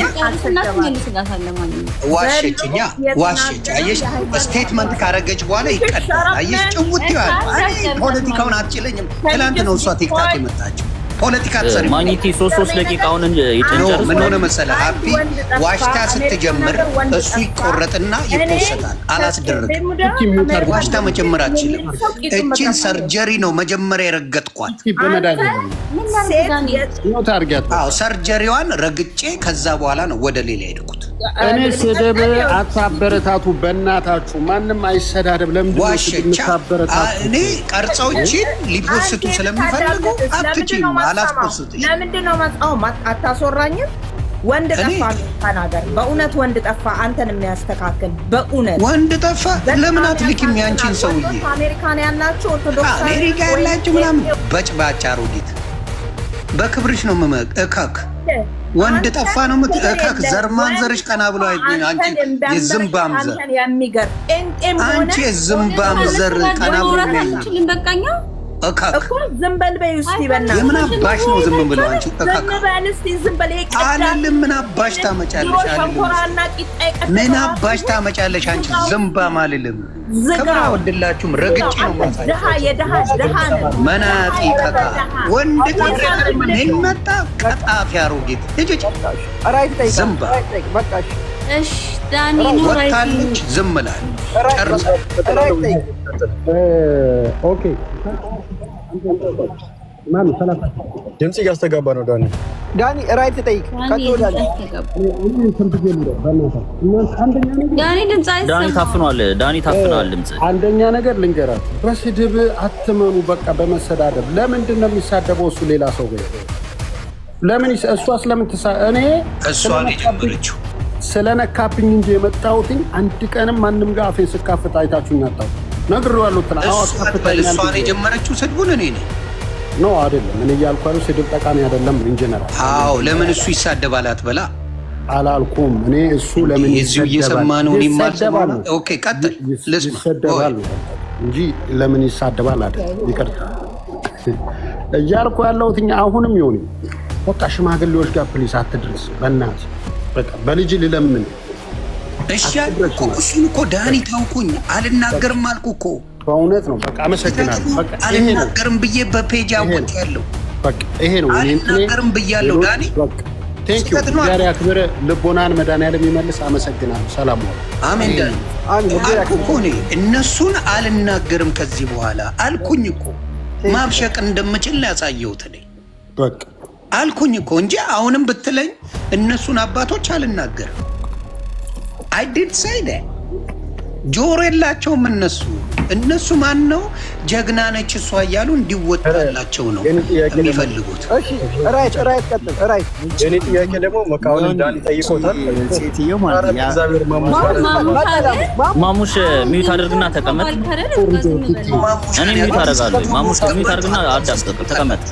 ዋሸች። አየሽ ስቴትመንት ካረገች በኋላ ይቀዳል። አየሽ ጭውት ይዋል። ፖለቲካውን አትችለኝም። ትላንት ነው እሷ ቲክታክ የመጣችው። ፖለቲካ ተሰሪ ማግኒቲ 3 ደቂቃውን ይጨርስ። ምን ሆነ መሰለህ ሀቢ ዋሽታ ስትጀምር እሱ ይቆረጥና ይፖሰታል። አላስደረግም። ዋሽታ መጀመር አትችልም። እቺን ሰርጀሪ ነው መጀመሪያ የረገጥኳት። ሰርጀሪዋን ረግጬ ከዛ በኋላ ነው ወደ ሌላ ሄድኩት። እኔ ስድብ አታበረታቱ በእናታችሁ። ማንም አይሰዳደብ። ለምንድን ነው የምታበረታቱ? እኔ ቀርጸውችን ሊፖስቱ ስለሚፈልጉ አትችይም። አላስፖስትሽ። ለምንድን ነው መጣው አታስወራኝም? ወንድ ጠፋ ተናገር። በእውነት ወንድ ጠፋ አንተን የሚያስተካክል በእውነት ወንድ ጠፋ። ለምን አትልኪም? ያንቺን ሰውዬ አሜሪካን ያላችሁ ኦርቶዶክስ አሜሪካ ያላችሁ ምናምን በጭባጫ ሮዲት በክብርሽ ነው እከክ ወንድ ጠፋ ነው እከክ ዘርማን ዘርሽ ቀና ብሎ አይገኝ። አንቺ የዝምባም ዘር አንቺ የዝምባም ዘር ቀና ብሎ አይገኝ። በቃኛ እኮ ዝም በል በይ እስቲ በእናትህ። የምን አባሽ ነው ዝም ብለው አንቺ ዝም በል እስቲ ዝም በል አይደለም። ምን አባሽ ታመጫለሽ? ምን አባሽ ታመጫለሽ አንቺ ዝምባም አልልም። ክብር ወድላችሁም ረግጬ ነው ማለት ደሃ የደሃ ነው መናጢ ከካ ወንድ ተገረ ምን ይመጣ ቀጣፊ አሮጌት እጅ ዝምባ በቃሽ። እሺ ዳኒ ነው ወጣለች ዝም ብላል ጨርሳ ኦኬ ማን ሰላም ድምጽ እያስተጋባ ነው። ዳኒ ራይት ጠይቅ። ዳኒ ታፍኗል። ድምጽ አንደኛ ነገር ልንገራችሁ፣ በስድብ አትመኑ። በቃ በመሰዳደብ ለምንድን ነው የሚሳደበው እሱ ሌላ ሰው ጋር? ለምን እሷ ስለምን እኔ እሷ ነው የጀመረችው ስለነካብኝ እንጂ የመጣሁትኝ አንድ ቀንም ማንም ጋር አፌን ስካፍት አይታችሁኝ አጣሁ። ነግሬዋለሁ። እሷ ነው የጀመረችው ስድቡን እኔ ነኝ ነው አይደለም። እኔ እያልኩ ያለው ስድብ ጠቃሚ አይደለም ኢንጂነር። አዎ ለምን እሱ ይሳደባል አትበላ አላልኩም። እኔ እሱ ለምን ይሰማል ነው ይማልሰማል። ኦኬ ቀጥል። ይሰደባል እንጂ ለምን ይሳደባል አይደል? ይቅርታ እያልኩ ያለሁት አሁንም ይሁን በቃ ሽማግሌዎች ጋር ፕሊስ አትድረስ በእናትህ። በቃ በልጅ ልለምን። እሺ እሱን እኮ ዳኒ ታውኩኝ አልናገርም አልኩ እኮ በእውነት ነው። በቃ አመሰግናለሁ። በቃ አልናገርም ብዬ በፔጅ አወጥ ያለው በቃ ይሄ ነው። አልናገርም ብያለሁ ዳኒ። ቴንክ ዩ ዛሬ አክብረ ልቦናን መድኃኒዓለም ይመልስ። አመሰግናለሁ። ሰላም ነው። አሜን ዳኒ። አልኩ እኔ እነሱን አልናገርም ከዚህ በኋላ አልኩኝ እኮ ማብሸቅ እንደምችል ያሳየሁት እኔ በቃ አልኩኝ እኮ እንጂ አሁንም ብትለኝ እነሱን አባቶች አልናገርም። I did say that ጆሮ የላቸውም እነሱ ማን ነው ጀግና ነች እሷ እያሉ እንዲወጣላቸው ነው የሚፈልጉት። እሺ ራይት ቀጥል። ራይት የኔ ጥያቄ ደግሞ መቃወን እንዳል ጠይቆታል። ሴትዮ ማለት ያ እግዚአብሔር ማሙሽ ሚዩት አድርግና ተቀመጥ። እኔ ሚዩት አደርጋለሁ። ማሙሽ ሚዩት አድርግና አዳምጥ፣ ተቀመጥ።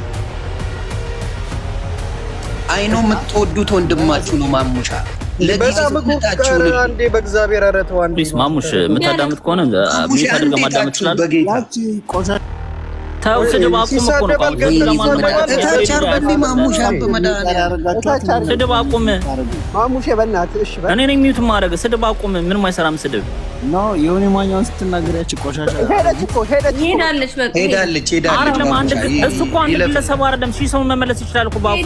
አይኖ የምትወዱት ወንድማችሁ ነው ማሙሻ። በጣም እኮ አንዴ በእግዚአብሔር አረተው አንዴ ማሙሽ የምታዳምጥ ከሆነ ሚዩት አድርገህ ማዳመጥ ትችላለህ። ተው ስድብ አቁም እኮ ነው። ስድብ አቁም ማሙሽ በእናትህ። እሺ እኔ ነኝ ሚዩት ማድረግ። ስድብ አቁም። ምንም አይሰራም ስድብ ነው። የሆነ ማኛውን ስትናገራች ቆሻሻ ሄዳለች። በቃ ሄዳለች። አይደለም አንድ እሱ እኮ አንድ ግለሰብ አይደለም። ሺህ ሰው መመለስ ይችላል እኮ ባቁ።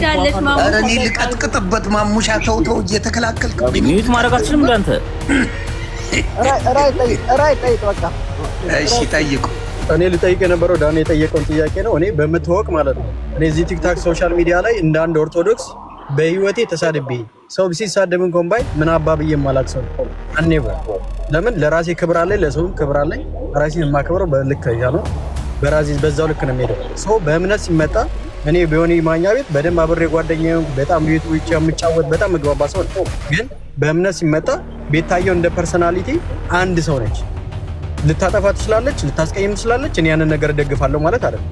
ኧረ እኔ ልቀጥቅጥበት ማሙሻ። ተው እየተከላከልክ ሚዩት ማድረግ አትችልም አንተ። ራይት በቃ እሺ ጠይቁ። እኔ ልጠይቅ የነበረው ዳኒ የጠየቀውን ጥያቄ ነው። እኔ በምትወቅ ማለት ነው። እኔ እዚህ ቲክታክ ሶሻል ሚዲያ ላይ እንደ አንድ ኦርቶዶክስ በህይወቴ ተሳድቤ ሰው ሲሳደብ እንኳን ባይ ምን አባብዬ የማላቅ ሰው አኔባ። ለምን ለራሴ ክብር አለኝ፣ ለሰውም ክብር አለኝ። ራሴን የማከብረው በልክ ነው። በራሴ በዛው ልክ ነው የሚሄደው። ሰው በእምነት ሲመጣ እኔ ቢሆን ማኛ ቤት በደንብ አብሬ ጓደኛዬ በጣም ቤቱ ውጭ የምጫወት በጣም ምግባባ ሰው ነው። ግን በእምነት ሲመጣ ቤታየው እንደ ፐርሰናሊቲ አንድ ሰው ነች። ልታጠፋ ትችላለች፣ ልታስቀይም ትችላለች። እኔ ያንን ነገር ደግፋለሁ ማለት አይደለም።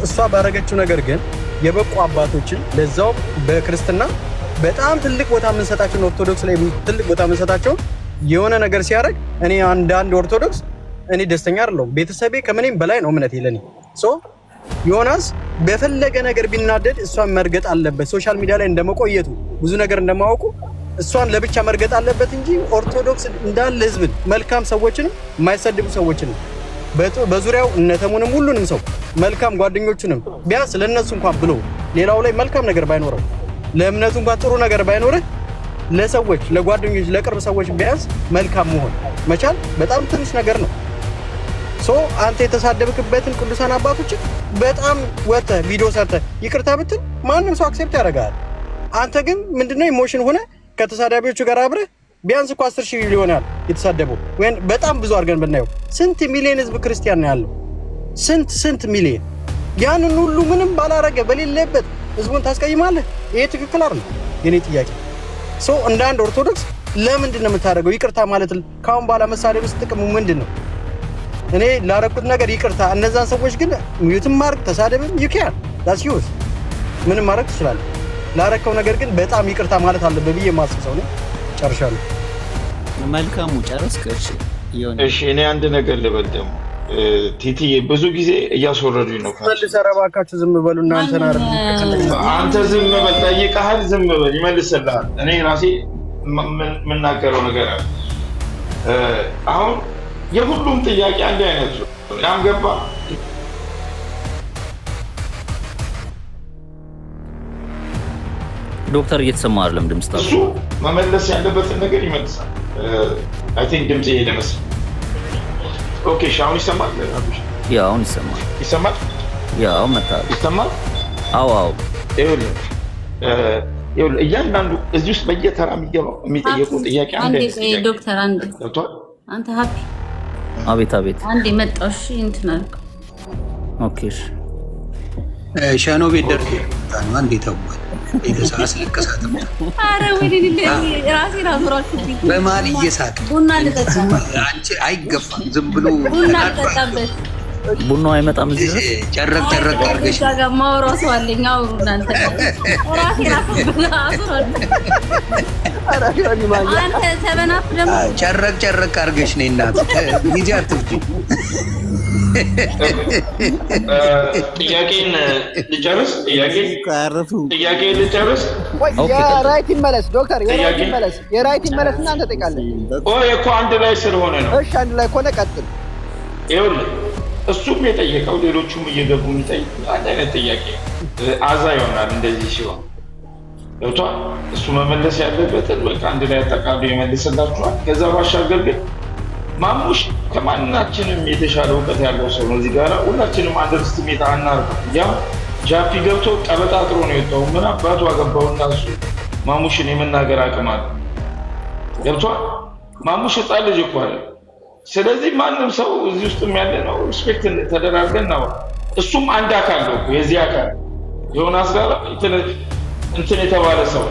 እሷ ባረገችው ነገር ግን የበቁ አባቶችን ለዛው በክርስትና በጣም ትልቅ ቦታ የምንሰጣቸው ኦርቶዶክስ ላይ ትልቅ ቦታ የምንሰጣቸው የሆነ ነገር ሲያደርግ እኔ አንድ ኦርቶዶክስ እኔ ደስተኛ አይደለሁም። ቤተሰቤ ከምንም በላይ ነው እምነቴ ለኔ። ዮናስ በፈለገ ነገር ቢናደድ እሷን መርገጥ አለበት። ሶሻል ሚዲያ ላይ እንደመቆየቱ ብዙ ነገር እንደማወቁ እሷን ለብቻ መርገጥ አለበት እንጂ ኦርቶዶክስ እንዳለ ህዝብን መልካም ሰዎችንም የማይሰድቡ ሰዎችንም በዙሪያው እነተሙንም ሁሉንም ሰው መልካም ጓደኞቹንም ቢያንስ ለነሱ እንኳን ብሎ ሌላው ላይ መልካም ነገር ባይኖረው ለእምነቱ እንኳን ጥሩ ነገር ባይኖርህ ለሰዎች ለጓደኞች ለቅርብ ሰዎች ቢያንስ መልካም መሆን መቻል በጣም ትንሽ ነገር ነው። አንተ የተሳደብክበትን ቅዱሳን አባቶች በጣም ወተ ቪዲዮ ሰርተ ይቅርታ ብትል ማንም ሰው አክሴፕት ያደርጋል። አንተ ግን ምንድነው ኢሞሽን ሆነ ከተሳዳቢዎቹ ጋር አብረህ ቢያንስ እኮ 10,000 ሊሆናል የተሳደበው ወይ በጣም ብዙ አድርገን ብናየው ስንት ሚሊዮን ህዝብ ክርስቲያን ነው ያለው? ስንት ሚሊዮን ያንን ሁሉ ምንም ባላረገ በሌለበት ህዝቡን ታስቀይማለህ? ይሄ ትክክል አይደለም። የኔ ጥያቄ እንደ አንድ ኦርቶዶክስ ለምንድን ነው የምታደርገው? ይቅርታ ማለት ካሁን በኋላ መሳደብ ውስጥ ጥቅሙ ምንድን ነው? እኔ ላረኩት ነገር ይቅርታ፣ እነዛን ሰዎች ግን ሚዩትም ማርክ ተሳደብም ይካል ዳስ ዩስ ምንም ማድረግ ትችላለህ። ላረከው ነገር ግን በጣም ይቅርታ ማለት አለበት ብዬ የማስብ ሰው ነኝ። ጨርሻለሁ። መልካሙ ጨረስክ? እሺ እኔ አንድ ነገር ልበል ደግሞ ቲቲ ብዙ ጊዜ እያስወረዱኝ ነው። መልሰህ ኧረ እባካችሁ ዝም በሉ እናንተ ናር አንተ ዝም በል ጠይቀሃል፣ ዝም በል ይመልስልሃል። እኔ ራሴ የምናገረው ነገር አለ። አሁን የሁሉም ጥያቄ አንድ አይነት ነው። ያን ገባ ዶክተር እየተሰማ አይደለም ድምጽ ታው እሱ መመለስ ያለበትን ነገር ይመልሳል። አይ ቲንክ ድምጽ ይሄ መሰለኝ። ኦኬ ሻውን ይሰማል? ያው አሁን ይሰማል። ያው መጣ ይሰማል። አዎ ይኸውልህ እያንዳንዱ እዚህ ውስጥ በየተራ የሚጠየቁ ጥያቄ አንድ ዶክተር አንተ ሀፒ አቤት አንዴ መጣው። እሺ እንትን አልኩ። ኦኬ ሻኖ ቤት ደርሶ አንዴ ተውል ይደሳስ ለከሳት አረ ወዲህ ራሴ ራሱ በማል እየሳቅ ቡና ልጠጣ አንቺ አይገፋም። ዝም ብሎ ቡና ልጠጣበት ቡናው አይመጣም። እዚህ ጨረቅ አድርገሽ ጋር ማውራው ሰው አለኝ። አውሩ እናንተ ራሴ ራሱ አንተ ተበናፍ ደግሞ ጨረቅ አድርገሽ ነኝ እናት ጊዜ አትፍጂ። ጥያቄን ልጨርስ። ጥያቄን ልጨርስ። የራይት ይመለስ ዶክተር፣ የራይት ይመለስ እናንተ ጠይቃለህ። እኮ አንድ ላይ ስለሆነ ነው። እሺ አንድ ላይ ከሆነ ቀጥል። ይኸውልህ እሱም የጠየቀው ሌሎቹም እየገቡ የሚጠይቁ አንድ አይነት ጥያቄ አዛ ይሆናል። እንደዚህ ሲሆን ገብቷል። እሱ መመለስ ያለበትን በቃ አንድ ላይ አጠቃሉ ይመልስላችኋል። ከዛ ባሻገር ግን ማሙሽ ከማናችንም የተሻለ እውቀት ያለው ሰው ነው። እዚህ ጋር ሁላችንም አንደርስቲሜት አናርገው። ያው ጃፒ ገብቶ ቀበጣጥሮ ነው የወጣው። ምን አባቱ አገባውና እሱ ማሙሽን የመናገር አቅም አለ። ገብቷል። ማሙሽ ህፃን ልጅ እኮ አለ። ስለዚህ ማንም ሰው እዚህ ውስጥም ያለ ነው ሪስፔክት ተደራርገን ነው። እሱም አንድ አካል ነው የዚህ አካል ዮናስ ጋር እንትን የተባለ ሰው።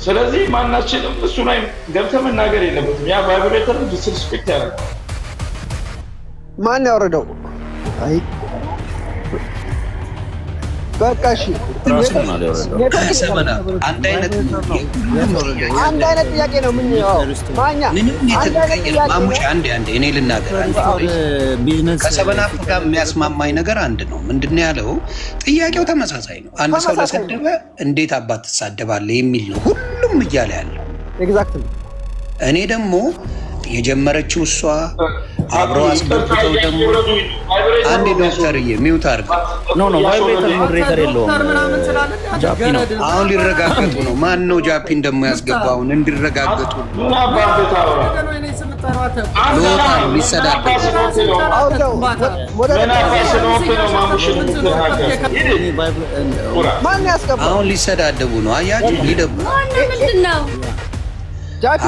ስለዚህ ማናችንም እሱ ላይ ገብተህ መናገር የለበትም። ያ ቫይብሬተር ዲስሪስፔክት ያደርጋል። ማን ያወረደው? አይ በቃ እሺ፣ አንድ አይነት ጥያቄ ነው። ምን ማኛ ማሙሽ አንዴ እኔ ልናገር። ከሰበናፍ ጋር የሚያስማማኝ ነገር አንድ ነው። ምንድነው ያለው? ጥያቄው ተመሳሳይ ነው። አንድ ሰው ለሰደበ እንዴት አባት ትሳደባለህ የሚል ነው ሁሉም እያለ ያለው። ኤግዛክትሊ። እኔ ደግሞ የጀመረችው እሷ አብረው አስገብተው ደግሞ አንድ ዶክተርዬ ሚውት አድርጋ ቫይብሬተር ሞዴሬተር የለውም ጃፒ ነው። አሁን ሊረጋገጡ ነው። ማን ነው ጃፒን ደግሞ ያስገባውን እንዲረጋገጡ ሊሰዳደቡ አሁን ሊሰዳደቡ ነው። አያችሁ ሊደቡ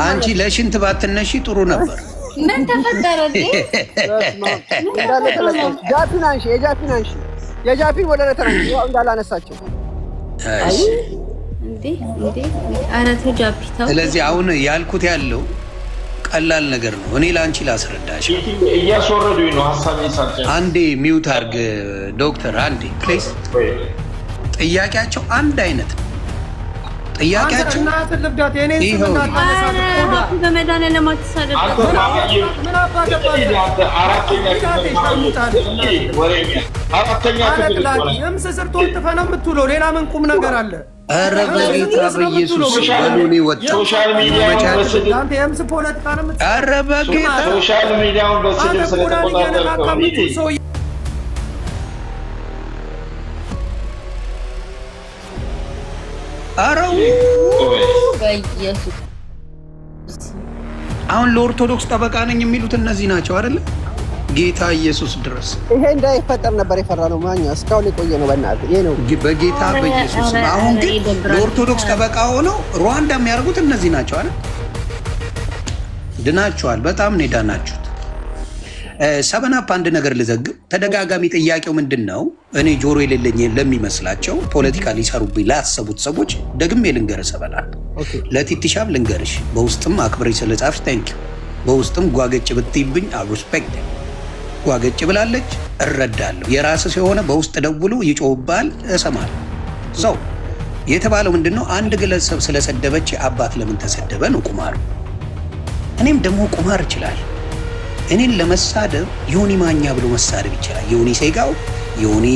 አንቺ ለሽንት ባትነሺ ጥሩ ነበር። ምን ተፈጠረ? ጃፒን አንሺ፣ የጃፒን ወደ ለተራንሽ እንዳላነሳቸው። እሺ እንዴ አረተ ጃፒ ታው። ስለዚህ አሁን ያልኩት ያለው ቀላል ነገር ነው። እኔ ላንቺ ላስረዳሽ። እያስወረዱኝ ነው ሐሳቤን ሳልጨርስ። አንዴ ሚውት አድርግ ዶክተር፣ አንዴ ፕሊዝ። ጥያቄያቸው አንድ አይነት ነው። ጥያቄያቸው ሌላ ምን ቁም ነገር አለ? ኧረ በጌታ በኢየሱስ በሉኔ ወጣ። ሶሻል ሚዲያውን የምስ ፖለቲካ ነው። ኧረ በጌታ ሶሻል ሚዲያውን በስድብ ስለተቆጣጠርከው አረው በኢየሱስ አሁን ለኦርቶዶክስ ጠበቃ ነኝ የሚሉት እነዚህ ናቸው አይደል? ጌታ ኢየሱስ ድረስ ይሄ እንዳይፈጠር ነበር የፈራ ነው። ማኛ እስካሁን የቆየ ነው። በእናትህ ይሄ ነው በጌታ በኢየሱስ። አሁን ግን ለኦርቶዶክስ ጠበቃ ሆነው ሩዋንዳ የሚያደርጉት እነዚህ ናቸው አይደል? ድናችኋል። በጣም ነው ዳናችሁት። ሰበናፕ አንድ ነገር ልዘግብ። ተደጋጋሚ ጥያቄው ምንድን ነው? እኔ ጆሮ የሌለኝ ለሚመስላቸው ፖለቲካ ሊሰሩብኝ ላሰቡት ሰዎች ደግሜ ልንገር። ሰበናፕ ለቲቲሻም ልንገርሽ፣ በውስጥም አክብሬ ስለጻፍሽ ታንኪዩ። በውስጥም ጓገጭ ብትይብኝ ሪስፔክት። ጓገጭ ብላለች፣ እረዳለሁ። የራስ ሲሆነ በውስጥ ደውሎ ይጮህባል፣ እሰማለሁ። ሰው የተባለው ምንድን ነው? አንድ ግለሰብ ስለሰደበች አባት ለምን ተሰደበ ነው ቁማሩ። እኔም ደግሞ ቁማር እችላለሁ። እኔን ለመሳደብ ዮኒ ማኛ ብሎ መሳደብ ይችላል። ዮኒ ሴጋው፣ ዮኒ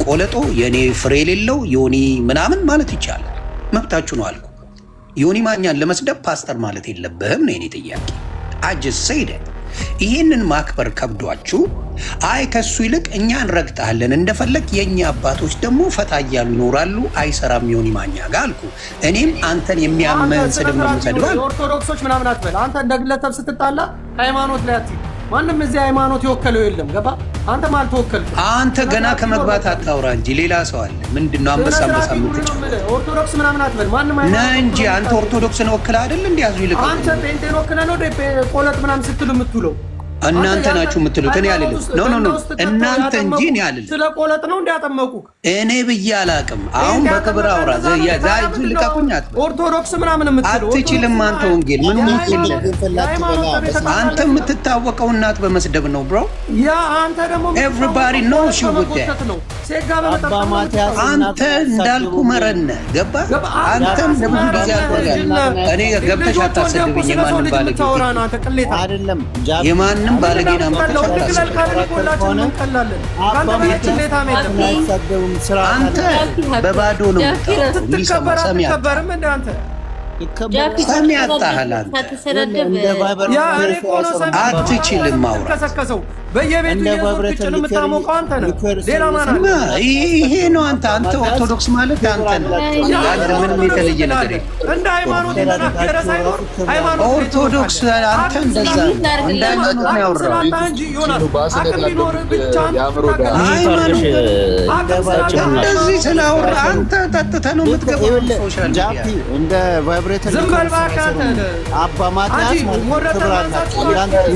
ቆለጦ፣ የኔ ፍሬ የሌለው ዮኒ ምናምን ማለት ይቻላል። መብታችሁ ነው አልኩ። ዮኒ ማኛን ለመስደብ ፓስተር ማለት የለብህም ነው የኔ ጥያቄ። አጅስ ሰይደ ይሄንን ማክበር ከብዷችሁ፣ አይ ከሱ ይልቅ እኛ እንረግጣለን እንደፈለግ የኛ አባቶች ደግሞ ፈታ እያሉ ይኖራሉ፣ አይሰራም ዮኒ ማኛ ጋር አልኩ። እኔም አንተን የሚያመን ስድብ ነው የምሰድበው። ኦርቶዶክሶች ምናምን አትበል አንተ። እንደ ግለሰብ ስትጣላ ሃይማኖት ላይ አትይ። ማንም እዚህ ሃይማኖት የወከለው የለም። ገባ? አንተ ማለት ተወከልክ። አንተ ገና ከመግባት አታውራ እንጂ ሌላ ሰው አለ። ምንድነው አንበሳ ኦርቶዶክስ ምናምን አትበል። ማንም ነህ እንጂ አንተ ኦርቶዶክስን ወክለህ አይደል? እንዲያዙ ይልቅ አንተ ጴንጤን ወክለህ ነው ቆለጥ ምናምን ስትሉ የምትውለው። እናንተ ናችሁ የምትሉት። እኔ አልልም። ኖ እናንተ እንጂ እኔ አልልም። ስለ ቆለጥ ነው እንዲያጠመቁ እኔ ብዬ አላቅም። አሁን በክብር አውራ። ዛይቱ ልቀቁኝ አትበል። ኦርቶዶክስ ምናምን የምትለው አትችልም። አንተ ወንጌል ምን ሙክል አንተ የምትታወቀው እናት በመስደብ ነው ብሮ። ያ አንተ ደግሞ ኤቭሪባዲ ኖውስ ዩ ውድ አንተ እንዳልኩ መረነ ገባ። አንተም ለብዙ ጊዜ አልቆያል። እኔ ገብተሽ አታሰድብኝ። የማንም ባለጌ አይደለም የማንም ባለጌና አንተ በባዶ ነው የሚሰማ ሰሚ ያጣሃል። አትችልም ማውራት። በየቤቱ የዞርክችን የምታሞቀው አንተ ነህ። ሌላ ማን አለ? ይሄ ነው አንተ ኦርቶዶክስ ማለት አንተ ነህ። ምንም የተለየ ነገር የለም። እንደ ሃይማኖት የተናገረ ሳይሆን ሃይማኖት ኦርቶዶክስ አንተ እንደዛ ነው። እንደ ሃይማኖት ነው ያወራው እንጂ ይሆናል። አቅም ቢኖር ብቻ እንደዚህ ስላወራ አንተ ጠጥተህ ነው የምትገባው። ሶሻል ጃፒ እንደ ቫይብሬተር ዝም በል እባክህ አንተ አባ ማቲያስ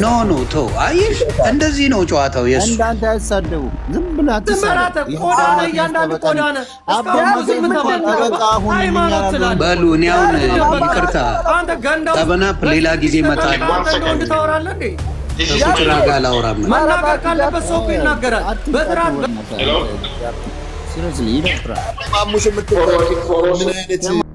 ኖ ተው። አየሽ እንደዚህ ነው ጨዋታው የሱ። እንዳንተ አይሳደቡ ዝም ብለህ አትሳደብ። ቆዳ ነህ፣ እያንዳንዱ ቆዳ ነህ። እስካሁን ዝም ተባልኩ። ሃይማኖት ትላለህ። በሉ እኔ አሁን ይቅርታ አንተ ገንዳው ጠበናፕ ሌላ ጊዜ እመጣለሁ። አንተ ታወራለህ እንዴ? ቁጭራ ጋር ላውራ መናገር ካለበት ሰው እኮ ይናገራል። በጥራት ሲሪየስሊ ይደብራል። ማሙሽ የምትባለው ምን አይነት